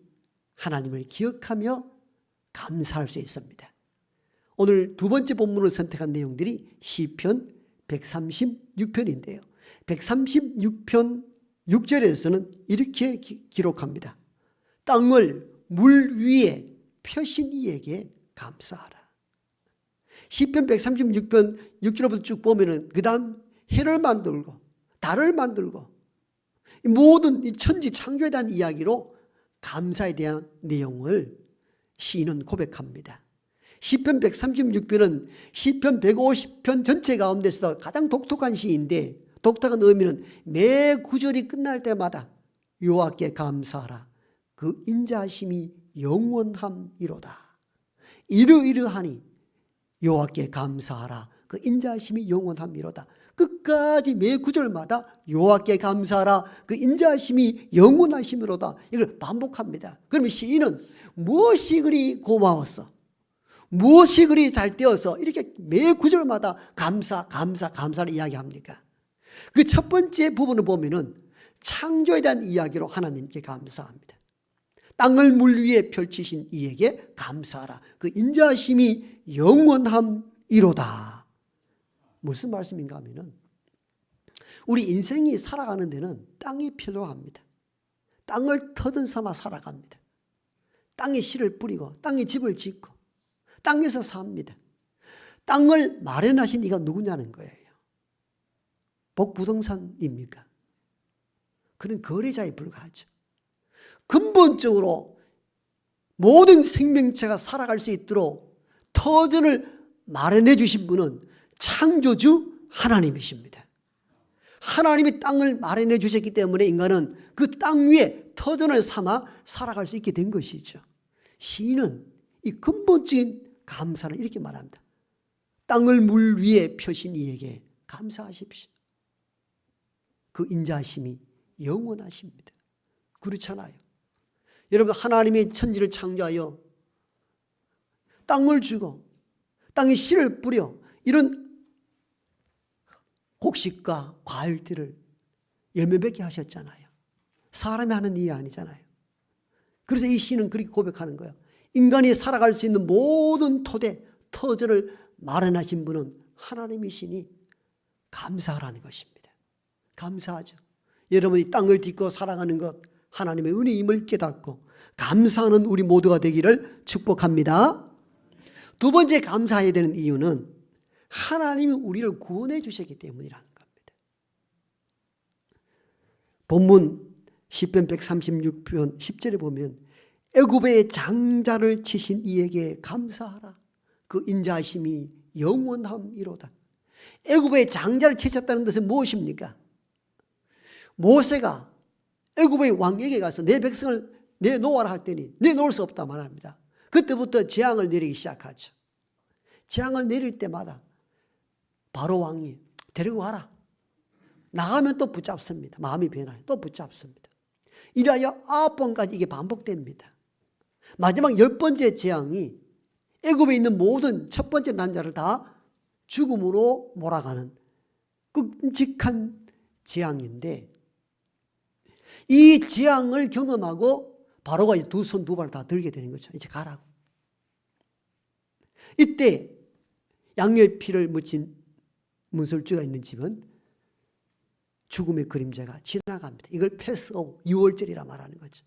A: 하나님을 기억하며 감사할 수 있습니다. 오늘 두 번째 본문을 선택한 내용들이 시편 136편인데요. 136편 6절에서는 이렇게 기록합니다. 땅을 물 위에 펴신 이에게 감사하라. 시편 136편 6절부터 쭉 보면은 그 다음 해를 만들고 달을 만들고 모든 이 천지 창조에 대한 이야기로 감사에 대한 내용을 시인은 고백합니다. 시편 136편은 시편 150편 전체 가운데서 가장 독특한 시인데, 독특한 의미는 매 구절이 끝날 때마다 여호와께 감사하라, 그 인자하심이 영원함이로다. 이러이러하니 여호와께 감사하라, 그 인자하심이 영원함이로다. 끝까지 매 구절마다 여호와께 감사하라, 그 인자하심이 영원하심이로다. 이걸 반복합니다. 그러면 시인은 무엇이 그리 고마웠어, 무엇이 그리 잘 되어서 이렇게 매 구절마다 감사를 이야기합니까? 그 첫 번째 부분을 보면은 창조에 대한 이야기로 하나님께 감사합니다. 땅을 물 위에 펼치신 이에게 감사하라, 그 인자하심이 영원함이로다. 무슨 말씀인가 하면은 우리 인생이 살아가는 데는 땅이 필요합니다. 땅을 터전 삼아 살아갑니다. 땅에 씨를 뿌리고 땅에 집을 짓고 땅에서 삽니다. 땅을 마련하신 이가 누구냐는 거예요. 복부동산입니까? 그는 거래자에 불과하죠. 근본적으로 모든 생명체가 살아갈 수 있도록 터전을 마련해 주신 분은 창조주 하나님이십니다. 하나님이 땅을 마련해 주셨기 때문에 인간은 그 땅 위에 터전을 삼아 살아갈 수 있게 된 것이죠. 시인은 이 근본적인 감사를 이렇게 말합니다. 땅을 물 위에 펴신 이에게 감사하십시오. 그 인자하심이 영원하십니다. 그렇잖아요. 여러분, 하나님이 천지를 창조하여 땅을 주고 땅에 씨를 뿌려 이런 곡식과 과일들을 열매 맺게 하셨잖아요. 사람이 하는 일이 아니잖아요. 그래서 이 시는 그렇게 고백하는 거예요. 인간이 살아갈 수 있는 모든 토대, 터전을 마련하신 분은 하나님이시니 감사하라는 것입니다. 감사하죠. 여러분이 땅을 딛고 살아가는 것 하나님의 은혜임을 깨닫고 감사하는 우리 모두가 되기를 축복합니다. 두 번째 감사해야 되는 이유는 하나님이 우리를 구원해 주셨기 때문이라는 겁니다. 본문 시편 136편 10절에 보면 애굽의 장자를 치신 이에게 감사하라. 그 인자하심이 영원함이로다. 애굽의 장자를 치셨다는 것은 무엇입니까? 모세가 애굽의 왕에게 가서 내 백성을 내놓아라 할 때니 내놓을 수 없다 말합니다. 그때부터 재앙을 내리기 시작하죠. 재앙을 내릴 때마다 바로 왕이 데리고 가라. 나가면 또 붙잡습니다. 마음이 변화해 또 붙잡습니다. 이래야 9번까지 이게 반복됩니다. 마지막 10번째 재앙이 애굽에 있는 모든 첫 번째 난자를 다 죽음으로 몰아가는 끔찍한 재앙인데, 이 재앙을 경험하고 바로가 두 손 두 발 다 들게 되는 거죠. 이제 가라고. 이때 양녀의 피를 묻힌 문설주가 있는 집은 죽음의 그림자가 지나갑니다. 이걸 패스오브, 유월절이라 말하는 거죠.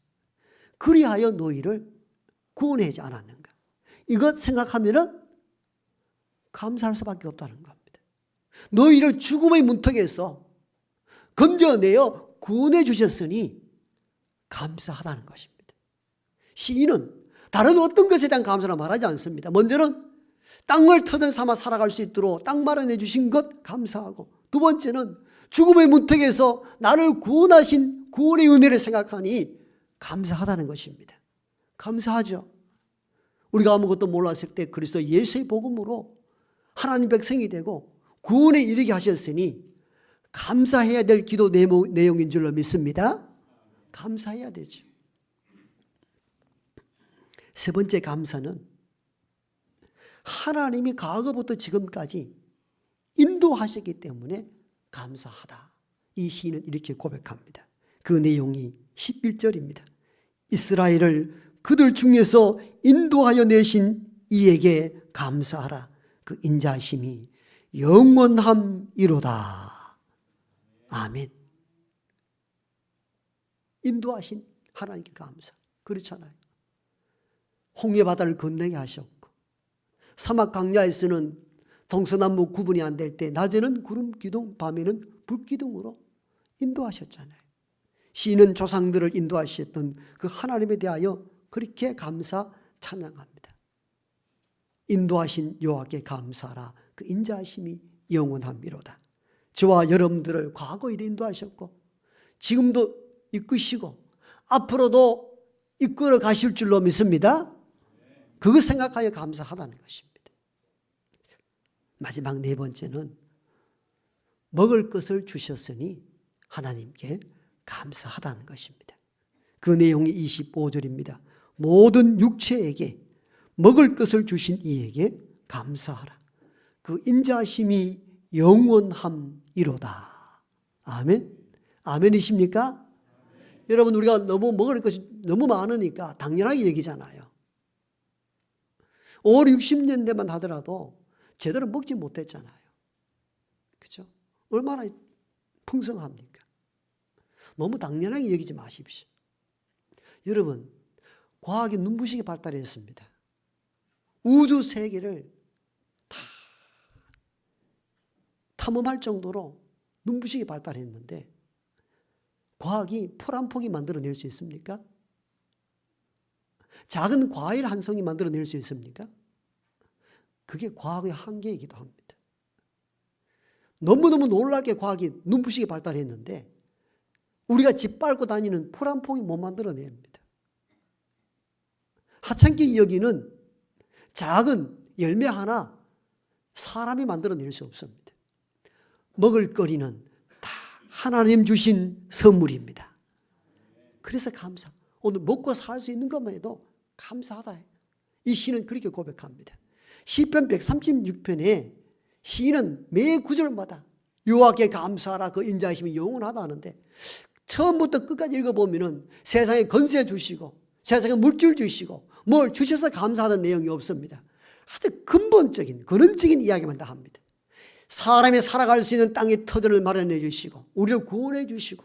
A: 그리하여 너희를 구원하지 않았는가. 이것 생각하면 감사할 수밖에 없다는 겁니다. 너희를 죽음의 문턱에서 건져내어 구원해 주셨으니 감사하다는 것입니다. 시인은 다른 어떤 것에 대한 감사를 말하지 않습니다. 먼저는 땅을 터전 삼아 살아갈 수 있도록 땅 마련해 주신 것 감사하고, 두 번째는 죽음의 문턱에서 나를 구원하신 구원의 은혜를 생각하니 감사하다는 것입니다. 감사하죠. 우리가 아무것도 몰랐을 때 그리스도 예수의 복음으로 하나님 백성이 되고 구원에 이르게 하셨으니 감사해야 될 기도 내용인 줄로 믿습니다. 감사해야 되죠. 세 번째 감사는 하나님이 과거부터 지금까지 인도하셨기 때문에 감사하다. 이 시인은 이렇게 고백합니다. 그 내용이 11절입니다. 이스라엘을 그들 중에서 인도하여 내신 이에게 감사하라. 그 인자하심이 영원함이로다. 아멘. 인도하신 하나님께 감사. 그렇잖아요. 홍해 바다를 건너게 하셨고, 사막 광야에서는 동서남북 구분이 안 될 때 낮에는 구름 기둥, 밤에는 불 기둥으로 인도하셨잖아요. 시인은 조상들을 인도하셨던 그 하나님에 대하여 그렇게 감사 찬양합니다. 인도하신 여호와께 감사하라. 그 인자하심이 영원함이로다. 저와 여러분들을 과거에 인도하셨고 지금도 이끄시고 앞으로도 이끌어 가실 줄로 믿습니다. 그거 생각하여 감사하다는 것입니다. 마지막 네 번째는 먹을 것을 주셨으니 하나님께 감사하다는 것입니다. 그 내용이 25절입니다. 모든 육체에게 먹을 것을 주신 이에게 감사하라. 그 인자하심이 영원함이로다. 아멘. 아멘이십니까? 여러분, 우리가 너무 먹을 것이 너무 많으니까 당연하게 얘기잖아요. 5, 60년대만 하더라도 제대로 먹지 못했잖아요. 그렇죠? 얼마나 풍성합니까? 너무 당연하게 여기지 마십시오. 여러분, 과학이 눈부시게 발달했습니다. 우주 세계를 다 탐험할 정도로 눈부시게 발달했는데 과학이 풀 한 폭이 만들어낼 수 있습니까? 작은 과일 한 송이 만들어낼 수 있습니까? 그게 과학의 한계이기도 합니다. 너무너무 놀랍게 과학이 눈부시게 발달했는데 우리가 짓밟고 다니는 풀 한 폭이 못 만들어냅니다. 하찮게 여기는 작은 열매 하나 사람이 만들어낼 수 없습니다. 먹을거리는 다 하나님 주신 선물입니다. 그래서 감사. 오늘 먹고 살 수 있는 것만 해도 감사하다. 이 시는 그렇게 고백합니다. 시편 136편에 시인은 매 구절마다 여호와께 감사하라. 그 인자하심이 영원하다 하는데 처음부터 끝까지 읽어보면 세상에 건세 주시고 세상에 물질 주시고 뭘 주셔서 감사하는 내용이 없습니다. 아주 근본적인 근원적인 이야기만 다 합니다. 사람이 살아갈 수 있는 땅의 터전을 마련해 주시고 우리를 구원해 주시고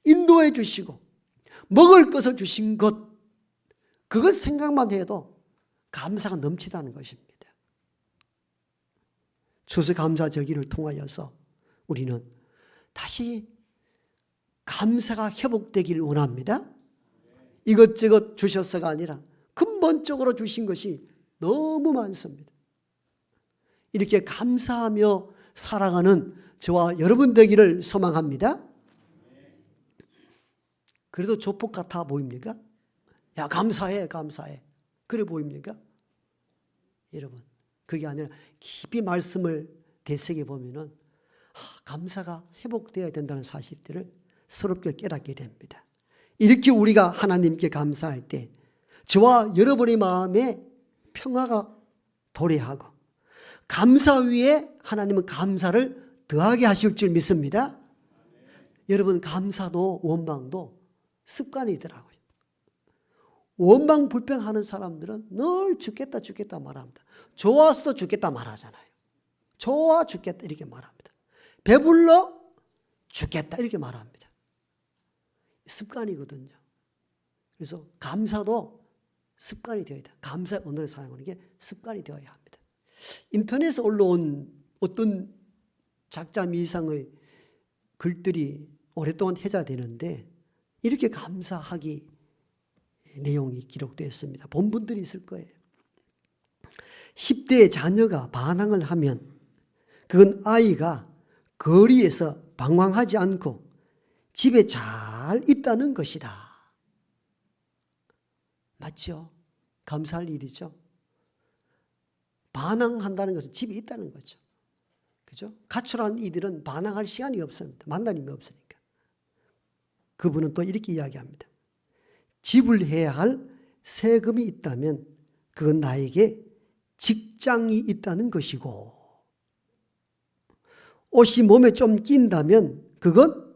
A: 인도해 주시고 먹을 것을 주신 것, 그것 생각만 해도 감사가 넘치다는 것입니다. 추수감사절기를 통하여서 우리는 다시 감사가 회복되길 원합니다. 이것저것 주셔서가 아니라 근본적으로 주신 것이 너무 많습니다. 이렇게 감사하며 살아가는 저와 여러분 되기를 소망합니다. 그래도 조폭 같아 보입니까? 야, 감사해, 감사해. 그래 보입니까? 여러분, 그게 아니라 깊이 말씀을 되새겨 보면은 감사가 회복되어야 된다는 사실들을 새롭게 깨닫게 됩니다. 이렇게 우리가 하나님께 감사할 때 저와 여러분의 마음에 평화가 도래하고 감사 위에 하나님은 감사를 더하게 하실 줄 믿습니다. 여러분, 감사도 원망도 습관이더라고요. 원망 불평하는 사람들은 늘 죽겠다 죽겠다 말합니다. 좋아서도 죽겠다 말하잖아요. 좋아 죽겠다 이렇게 말합니다. 배불러 죽겠다 이렇게 말합니다. 습관이거든요. 그래서 감사도 습관이 되어야 돼요. 감사 언어를 사용하는 게 습관이 되어야 합니다. 인터넷에 올라온 어떤 작자 미상의 글들이 오랫동안 회자되는데 이렇게 감사하기 내용이 기록되었습니다. 본 분들이 있을 거예요. 10대 자녀가 반항을 하면 그건 아이가 거리에서 방황하지 않고 집에 잘 있다는 것이다. 맞죠? 감사할 일이죠. 반항한다는 것은 집에 있다는 거죠. 그죠? 가출한 이들은 반항할 시간이 없습니다. 만날 힘이 없으니까. 그분은 또 이렇게 이야기합니다. 지불해야 할 세금이 있다면 그건 나에게 직장이 있다는 것이고, 옷이 몸에 좀 낀다면 그건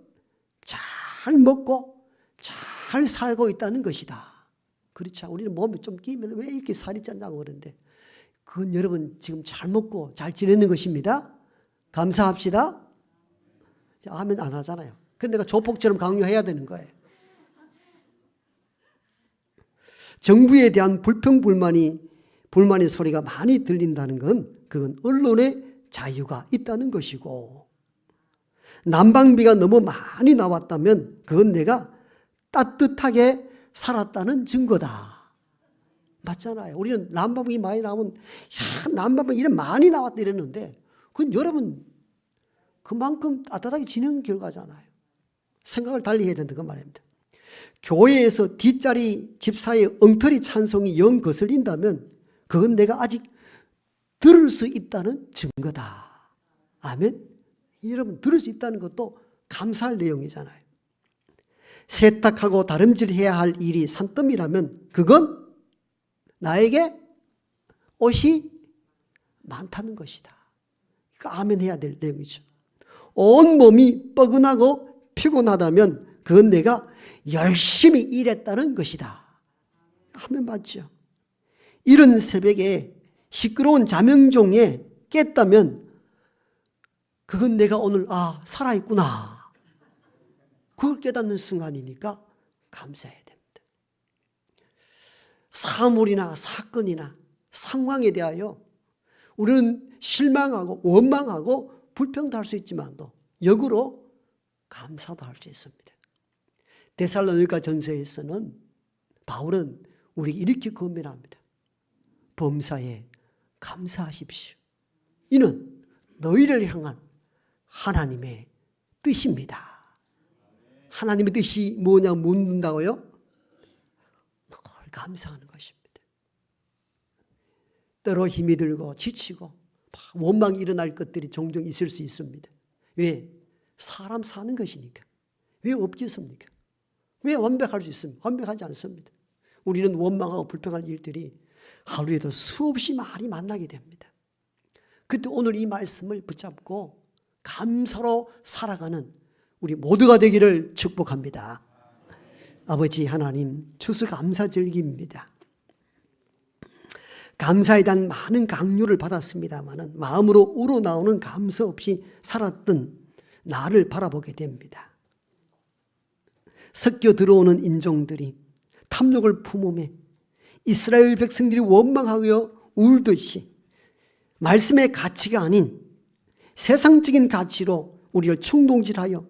A: 잘 먹고 잘 살고 있다는 것이다. 그렇죠. 우리는 몸에 좀 끼면 왜 이렇게 살이 쪘냐고 그러는데 그건 여러분 지금 잘 먹고 잘 지내는 것입니다. 감사합시다. 아멘 안 하잖아요. 근데 내가 조폭처럼 강요해야 되는 거예요. 정부에 대한 불평불만의 소리가 많이 들린다는 건 그건 언론의 자유가 있다는 것이고, 난방비가 너무 많이 나왔다면 그건 내가 따뜻하게 살았다는 증거다. 맞잖아요. 우리는 난방비 많이 나오면 난방비 이래 많이 나왔다 이랬는데 그건 여러분 그만큼 따뜻하게 지내는 결과잖아요. 생각을 달리 해야 된다 그 말입니다. 교회에서 뒷자리 집사의 엉터리 찬송이 영 거슬린다면 그건 내가 아직 들을 수 있다는 증거다. 아멘. 여러분 들을 수 있다는 것도 감사할 내용이잖아요. 세탁하고 다림질해야 할 일이 산더미라면 그건 나에게 옷이 많다는 것이다. 이거 아멘 해야 될 내용이죠. 온 몸이 뻐근하고 피곤하다면 그건 내가 열심히 일했다는 것이다. 하면 맞죠. 이른 새벽에 시끄러운 자명종에 깼다면 그건 내가 오늘 살아있구나. 그걸 깨닫는 순간이니까 감사해야 됩니다. 사물이나 사건이나 상황에 대하여 우리는 실망하고 원망하고 불평도 할 수 있지만도 역으로 감사도 할 수 있습니다. 데살로니가 전서에서는 바울은 우리에게 이렇게 권면합니다. 범사에 감사하십시오. 이는 너희를 향한 하나님의 뜻입니다. 하나님의 뜻이 뭐냐 묻는다고요? 그걸 감사하는 것입니다. 때로 힘이 들고 지치고 원망이 일어날 것들이 종종 있을 수 있습니다. 왜? 사람 사는 것이니까. 왜 없겠습니까? 왜 완벽할 수 있습니까? 완벽하지 않습니다. 우리는 원망하고 불평할 일들이 하루에도 수없이 많이 만나게 됩니다. 그때 오늘 이 말씀을 붙잡고 감사로 살아가는 우리 모두가 되기를 축복합니다. 아버지 하나님, 추수감사절기입니다. 감사에 대한 많은 강요를 받았습니다만 마음으로 우러나오는 감사 없이 살았던 나를 바라보게 됩니다. 섞여 들어오는 인종들이 탐욕을 품음에 이스라엘 백성들이 원망하여 울듯이 말씀의 가치가 아닌 세상적인 가치로 우리를 충동질하여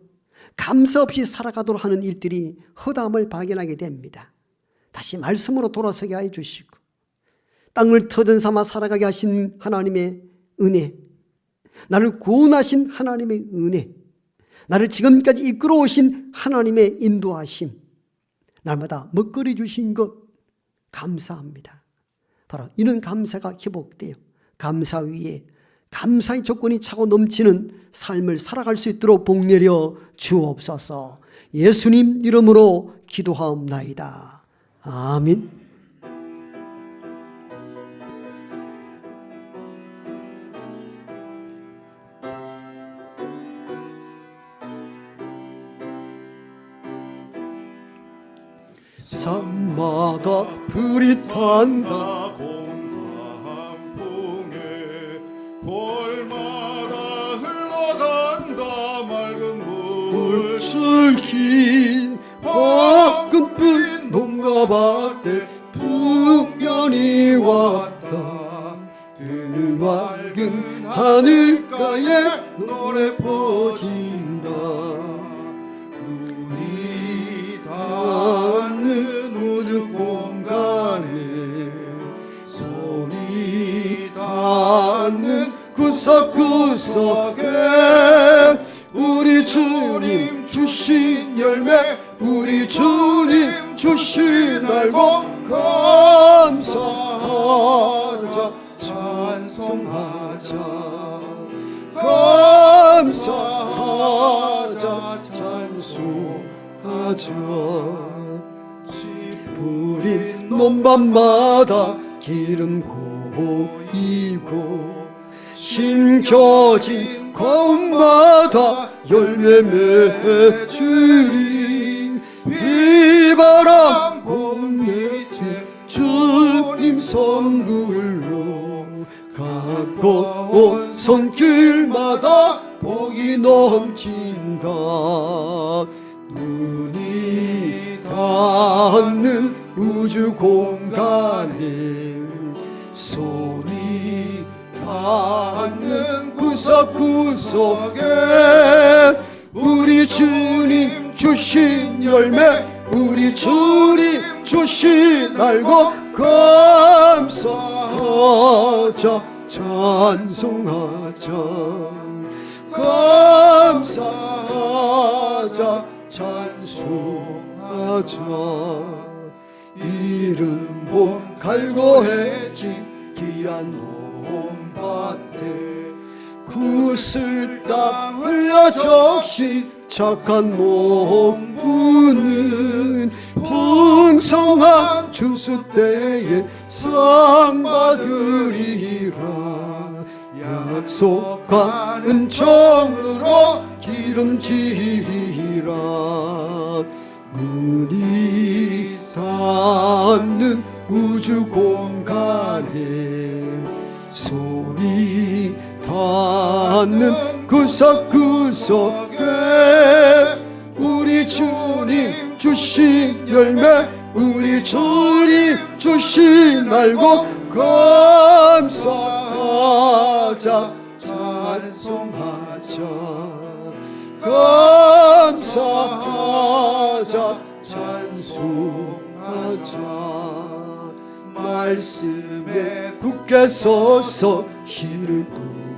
A: 감사 없이 살아가도록 하는 일들이 허다함을 발견하게 됩니다. 다시 말씀으로 돌아서게 해 주시고 땅을 터전 삼아 살아가게 하신 하나님의 은혜, 나를 구원하신 하나님의 은혜, 나를 지금까지 이끌어 오신 하나님의 인도하심, 날마다 먹거리 주신 것 감사합니다. 바로 이런 감사가 기복되어 감사 위에 감사의 조건이 차고 넘치는 삶을 살아갈 수 있도록 복내려 주옵소서. 예수님 이름으로 기도하옵나이다. 아멘.
B: 산마다 불이 탄다 공단풍에 골마다 흘러간다 맑은 물줄기 화끈빛 농가밭에 풍년이 왔다 드맑은 하늘가에 노래 퍼진다 눈이 닿는 우주 공간에 손이 닿는 구석구석에 우리 주님 주신 열매 우리 주님 주신 알고 감사하자 찬송하자 감사하자 찬송하자 뿌린 논밭마다 기름 고이고 심겨진 거울마다 열매 맺으리 비바람 공밑에 주님 선물로 가까운 손길마다 복이 넘친다 눈이 닿는 우주 공간에 손이 닿는 구석구석에 우리 주님 주신 열매 우리 주님 주신 알고 감사하자 찬송하자 감사하자 찬송하자 이른 봄 갈고해진 귀한 논밭에 구슬 땀 흘려 적신 착한 농부는 풍성한 추수 때에 상 받으리라 약속한 은총으로 기름지리라 눈이 닿는 우주 공간에 손이 닿는 구석구석에 우리 주님 주신 열매 우리 주님 주신 알고 감사하자 찬송하자 감사하자 찬송하자 말씀에 굳게 서서 씨를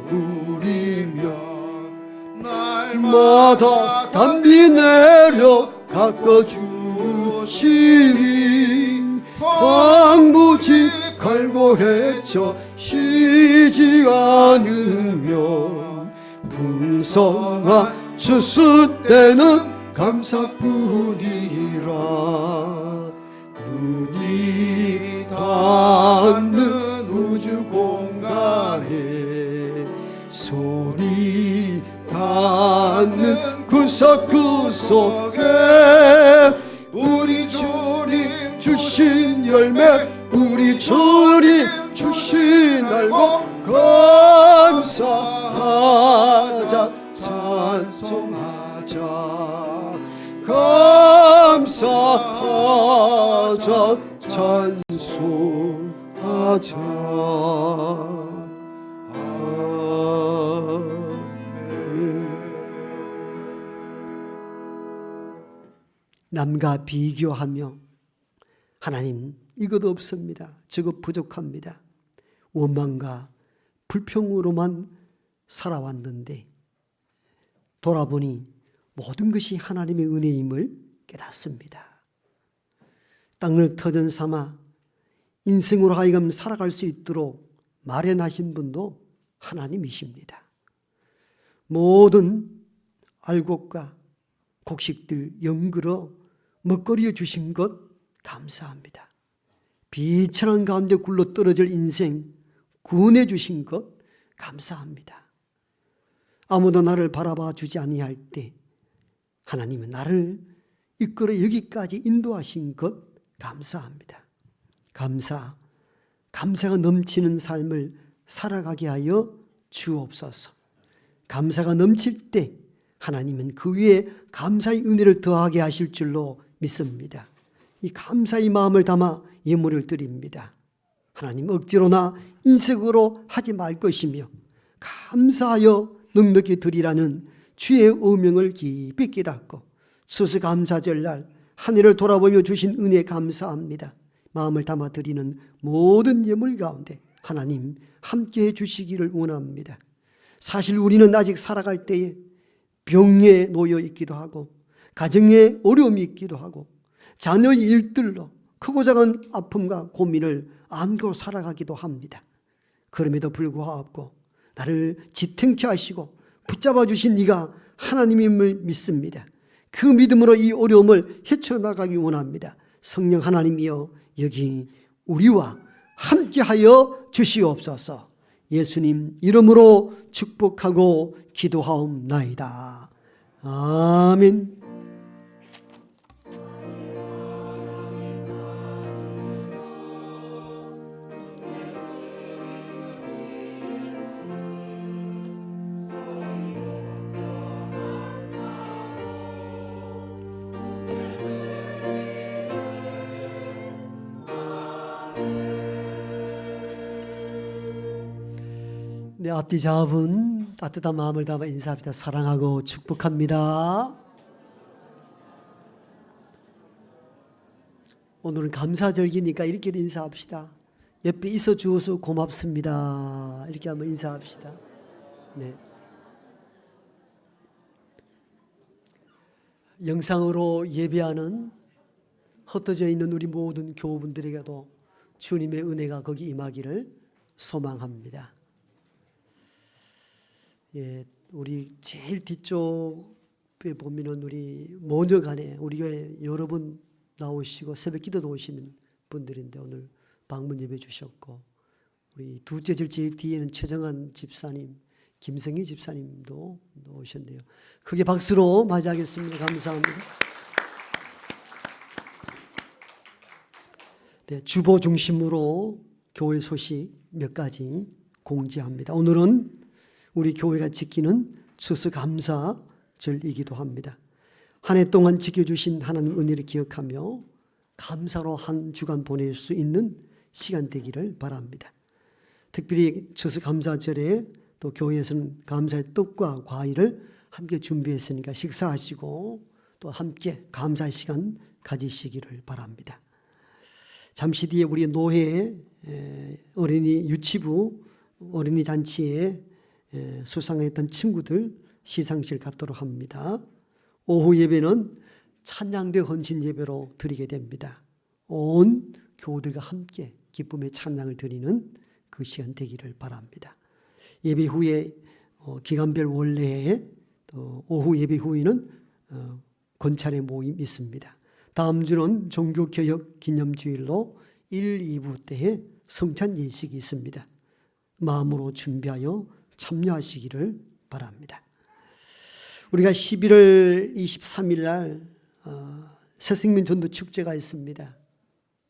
B: 뿌리며 날마다 단비 내려 가꿔주시리 방부지 갈고해쳐 쉬지 않으며 풍성한 추수 때는 감사뿐이라 눈이 닿는 우주 공간에 손이 닿는 구석구석에 우리 주님 주신 열매 우리 주님 주신 알고 감사하자 찬송하자 감사하자 찬송하자 아멘.
A: 남과 비교하며 하나님 이것 없습니다. 저것 부족합니다. 원망과 불평으로만 살아왔는데 돌아보니 모든 것이 하나님의 은혜임을 깨닫습니다. 땅을 터전 삼아 인생으로 하여금 살아갈 수 있도록 마련하신 분도 하나님이십니다. 모든 알곡과 곡식들 연그러 먹거리에 주신 것 감사합니다. 비천한 가운데 굴러 떨어질 인생 구원해 주신 것 감사합니다. 아무도 나를 바라봐 주지 아니할 때 하나님은 나를 이끌어 여기까지 인도하신 것 감사합니다. 감사가 넘치는 삶을 살아가게 하여 주옵소서. 감사가 넘칠 때 하나님은 그 위에 감사의 은혜를 더하게 하실 줄로 믿습니다. 이 감사의 마음을 담아 예물을 드립니다. 하나님 억지로나 인색으로 하지 말 것이며 감사하여 넉넉히 드리라는 주의 어명을 깊이 깨닫고 수수감사절날 한 해를 돌아보며 주신 은혜 감사합니다. 마음을 담아 드리는 모든 예물 가운데 하나님 함께해 주시기를 원합니다. 사실 우리는 아직 살아갈 때에 병에 놓여 있기도 하고 가정에 어려움이 있기도 하고 자녀의 일들로 크고 작은 아픔과 고민을 안고 살아가기도 합니다. 그럼에도 불구하고 나를 지탱케 하시고 붙잡아 주신 이가 하나님임을 믿습니다. 그 믿음으로 이 어려움을 헤쳐나가기 원합니다. 성령 하나님이여 여기 우리와 함께하여 주시옵소서. 예수님 이름으로 축복하고 기도하옵나이다. 아멘. 네, 앞뒤 잡은 따뜻한 마음을 담아 인사합니다. 사랑하고 축복합니다. 오늘은 감사절기니까 이렇게도 인사합시다. 옆에 있어 주어서 고맙습니다. 이렇게 한번 인사합시다. 네. 영상으로 예배하는 흩어져 있는 우리 모든 교우분들에게도 주님의 은혜가 거기 임하기를 소망합니다. 예, 우리 제일 뒤쪽에 보면은 우리 모녀간에 우리 교회 여러 분 나오시고 새벽 기도도 오시는 분들인데 오늘 방문 예배 주셨고 우리 둘째 줄 제일 뒤에는 최정한 집사님, 김성희 집사님도 오셨네요. 크게 박수로 맞이하겠습니다. 감사합니다. 네, 주보 중심으로 교회 소식 몇 가지 공지합니다. 오늘은 우리 교회가 지키는 추수감사절이기도 합니다. 한 해 동안 지켜주신 하나님 은혜를 기억하며 감사로 한 주간 보낼 수 있는 시간 되기를 바랍니다. 특별히 추수감사절에 또 교회에서는 감사의 떡과 과일을 함께 준비했으니까 식사하시고 또 함께 감사의 시간 가지시기를 바랍니다. 잠시 뒤에 우리 노회 어린이 유치부 어린이 잔치에 수상했던 친구들 시상식 갖도록 합니다. 오후 예배는 찬양대 헌신 예배로 드리게 됩니다. 온 교우들과 함께 기쁨의 찬양을 드리는 그 시간 되기를 바랍니다. 예배 후에 기간별 원래에 또 오후 예배 후에는 권찰의 모임 있습니다. 다음 주는 종교개혁 기념주일로 1, 2부 때에 성찬 예식이 있습니다. 마음으로 준비하여 참여하시기를 바랍니다. 우리가 11월 23일 날 새생명 전도 축제가 있습니다.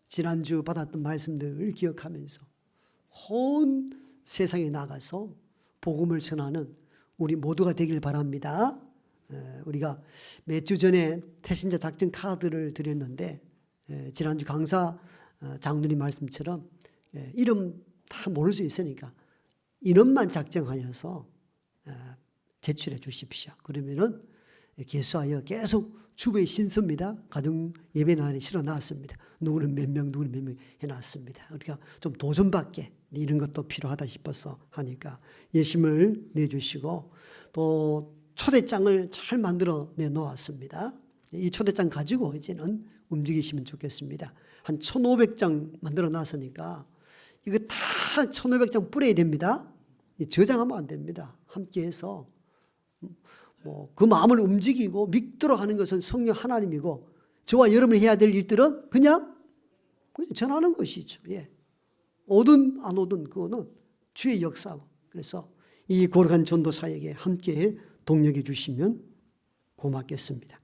A: 지난주 받았던 말씀들을 기억하면서 온 세상에 나가서 복음을 전하는 우리 모두가 되길 바랍니다. 우리가 몇 주 전에 태신자 작전 카드를 드렸는데 지난주 강사 장로님 말씀처럼 이름 다 모를 수 있으니까 이름만 작정하여서 제출해 주십시오. 그러면은 개수하여 계속 주부의 신서입니다. 가정 예배단에 실어놨습니다. 누구는 몇 명, 누구는 몇 명 해놨습니다. 우리가 좀 도전받게 이런 것도 필요하다 싶어서 하니까 예심을 내주시고 또 초대장을 잘 만들어 내놓았습니다. 이 초대장 가지고 이제는 움직이시면 좋겠습니다. 한 1,500장 만들어 놨으니까 이거 다 1,500장 뿌려야 됩니다. 저장하면 안 됩니다. 함께해서 그 마음을 움직이고 믿도록 하는 것은 성령 하나님이고 저와 여러분이 해야 될 일들은 그냥 전하는 것이죠. 예. 오든 안 오든 그거는 주의 역사고. 그래서 이 거룩한 전도 사역에 함께 동력해 주시면 고맙겠습니다.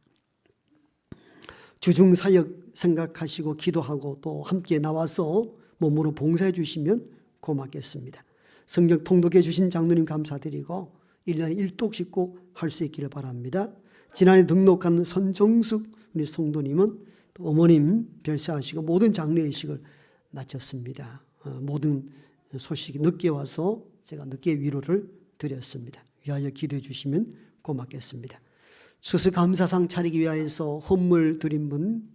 A: 주중 사역 생각하시고 기도하고 또 함께 나와서 몸으로 봉사해 주시면 고맙겠습니다. 성경 통독해 주신 장로님 감사드리고 1년에 1독씩 꼭 할 수 있기를 바랍니다. 지난해 등록한 선정숙 우리 성도님은 또 어머님 별세하시고 모든 장례의식을 마쳤습니다. 모든 소식이 늦게 와서 제가 늦게 위로를 드렸습니다. 위하여 기도해 주시면 고맙겠습니다. 추수감사상 차리기 위하여서 헌물 드린 분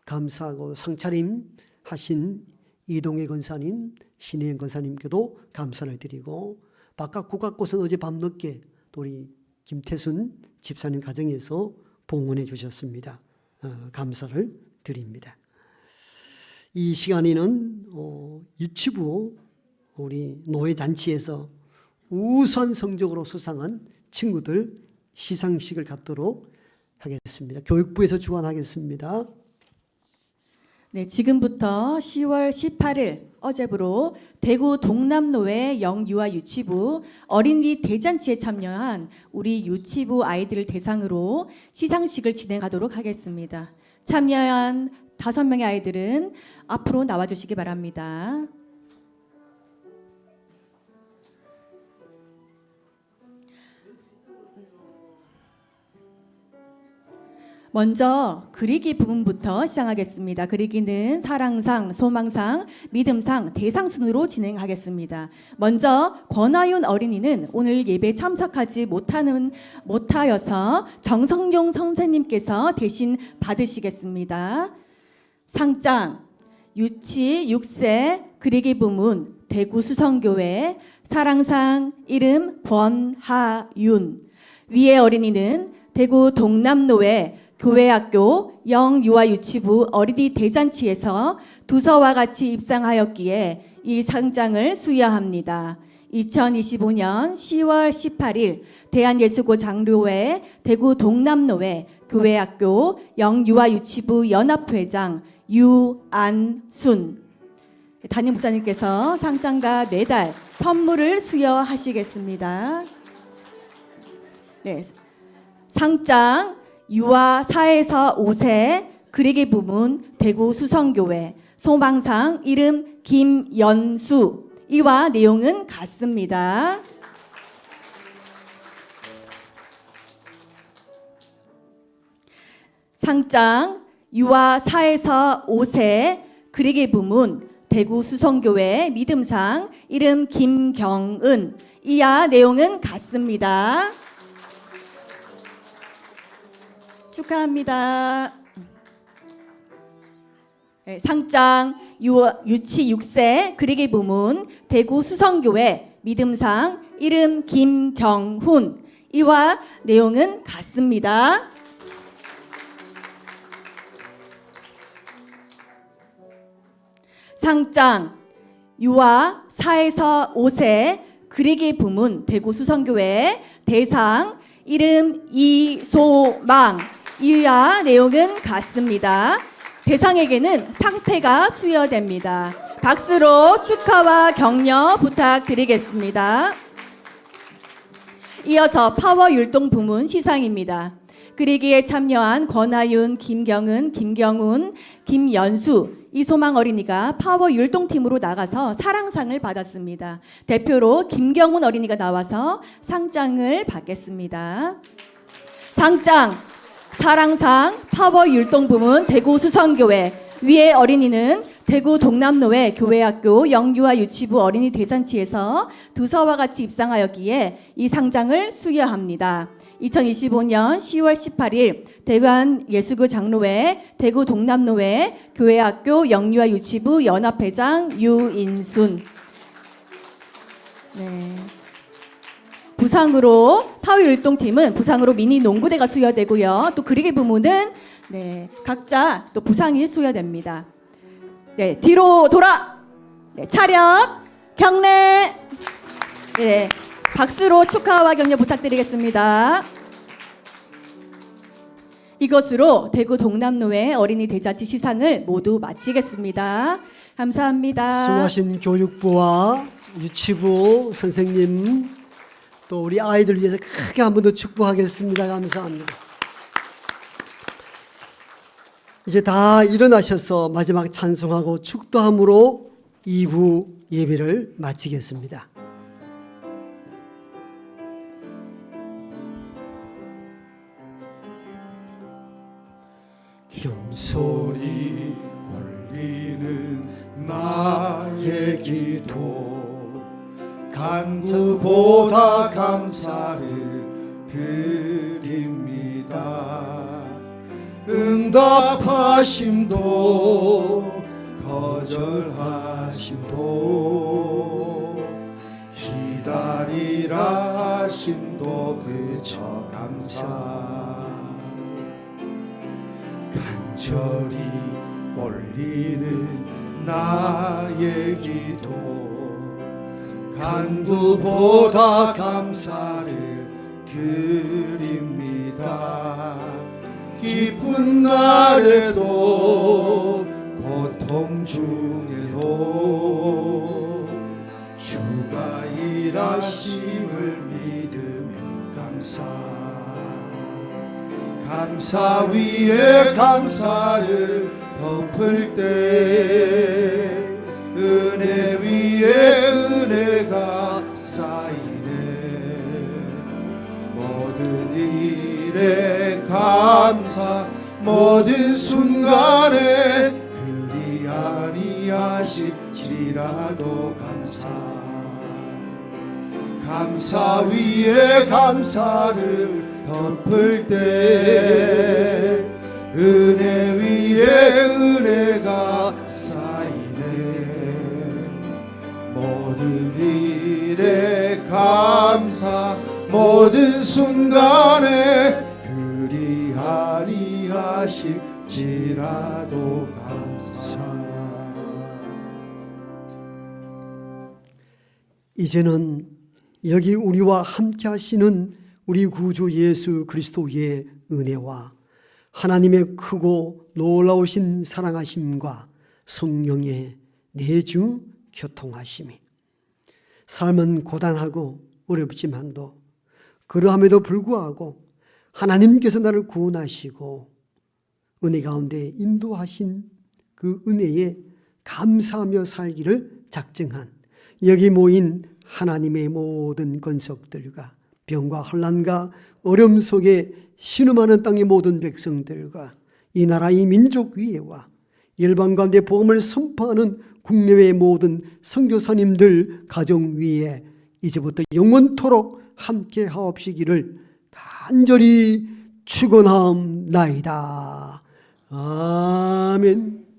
A: 감사하고 상차림 하신 이동혜 권사님, 신혜영 권사님께도 감사를 드리고 바깥 국악곳은 어제 밤늦게 또 우리 김태순 집사님 가정에서 봉헌해 주셨습니다. 감사를 드립니다. 이 시간에는 유치부 우리 노회잔치에서 우선 성적으로 수상한 친구들 시상식을 갖도록 하겠습니다. 교육부에서 주관하겠습니다.
D: 네, 지금부터 10월 18일 어제부로 대구 동남노회 영유아 유치부 어린이 대잔치에 참여한 우리 유치부 아이들을 대상으로 시상식을 진행하도록 하겠습니다. 참여한 5명의 아이들은 앞으로 나와주시기 바랍니다. 먼저 그리기 부분부터 시작하겠습니다. 그리기는 사랑상, 소망상, 믿음상, 대상 순으로 진행하겠습니다. 먼저 권하윤 어린이는 오늘 예배 참석하지 못하여서 정성용 선생님께서 대신 받으시겠습니다. 상장 유치 6세 그리기 부문 대구 수성교회 사랑상 이름 권하윤. 위의 어린이는 대구 동남노회 교회학교 영유아유치부 어린이 대잔치에서 두서와 같이 입상하였기에 이 상장을 수여합니다. 2025년 10월 18일 대한예수고 장로회 대구 동남노회 교회학교 영유아유치부 연합회장 유안순 담임 목사님께서 상장과 메달 선물을 수여하시겠습니다. 네, 상장 유아 4에서 5세 그리기 부문 대구 수성교회 소망상 이름 김연수. 이와 내용은 같습니다. 상장 유아 4에서 5세 그리기 부문 대구 수성교회 믿음상 이름 김경은. 이와 내용은 같습니다. 축하합니다. 네, 상장 유치 6세 그리기 부문 대구 수성교회 믿음상 이름 김경훈. 이와 내용은 같습니다. 상장 유아 4에서 5세 그리기 부문 대구 수성교회 대상 이름 이소망. 이와 내용은 같습니다. 대상에게는 상패가 수여됩니다. 박수로 축하와 격려 부탁드리겠습니다. 이어서 파워 율동 부문 시상입니다. 그리기에 참여한 권하윤, 김경은, 김경훈, 김연수, 이소망 어린이가 파워 율동팀으로 나가서 사랑상을 받았습니다. 대표로 김경훈 어린이가 나와서 상장을 받겠습니다. 상장 사랑상 파워 율동 부문 대구 수성교회. 위의 어린이는 대구 동남노회 교회학교 영유아 유치부 어린이 대잔치에서 두서와 같이 입상하였기에 이 상장을 수여합니다. 2025년 10월 18일 대관 예수교 장로회 대구 동남로회 교회학교 영유아 유치부 연합회장 유인순. 네. 부상으로 파워율동팀은 부상으로 미니 농구대가 수여되고요. 또 그리기 부문은 네, 각자 또 부상이 수여됩니다. 네, 뒤로 돌아. 네, 차렷 경례. 네, 박수로 축하와 격려 부탁드리겠습니다. 이것으로 대구 동남로회 어린이 대잔치 시상을 모두 마치겠습니다. 감사합니다.
A: 수고하신 교육부와 유치부 선생님 또 우리 아이들 위해서 크게 한 번 더 축복하겠습니다. 감사합니다. 이제 다 일어나셔서 마지막 찬송하고 축도함으로 2부 예배를 마치겠습니다.
B: 소리 울리는 나의 기도 간구보다 감사를 드립니다. 응답하심도 거절하심도 기다리라 하심도 그저 감사 간절히 올리는 나의 기도 간구보다 감사를 드립니다. 기쁜 날에도 고통 중에도 주가 일하심을 믿으며 감사 위에 감사를 덮을 때 은혜 위에 은혜가 쌓이네. 모든 일에 감사 모든 순간에 그리 아니하실지라도 감사 위에 감사를 덮을 때 은혜 위에 은혜가 쌓이네. 모든 일에 감사 모든 순간에 그리 아니하실지라도 감사.
A: 이제는 여기 우리와 함께 하시는 우리 구주 예수 그리스도의 은혜와 하나님의 크고 놀라우신 사랑하심과 성령의 내주 교통하심이 삶은 고단하고 어렵지만도 그러함에도 불구하고 하나님께서 나를 구원하시고 은혜 가운데 인도하신 그 은혜에 감사하며 살기를 작정한 여기 모인 하나님의 모든 권속들과 병과 혼란과 어려움 속에 신음하는 땅의 모든 백성들과 이 나라 이 민족 위에와 열방 가운데 복음을 선포하는 국내외의 모든 선교사님들 가정 위에 이제부터 영원토록 함께 하옵시기를 간절히 축원하옵나이다. 아멘.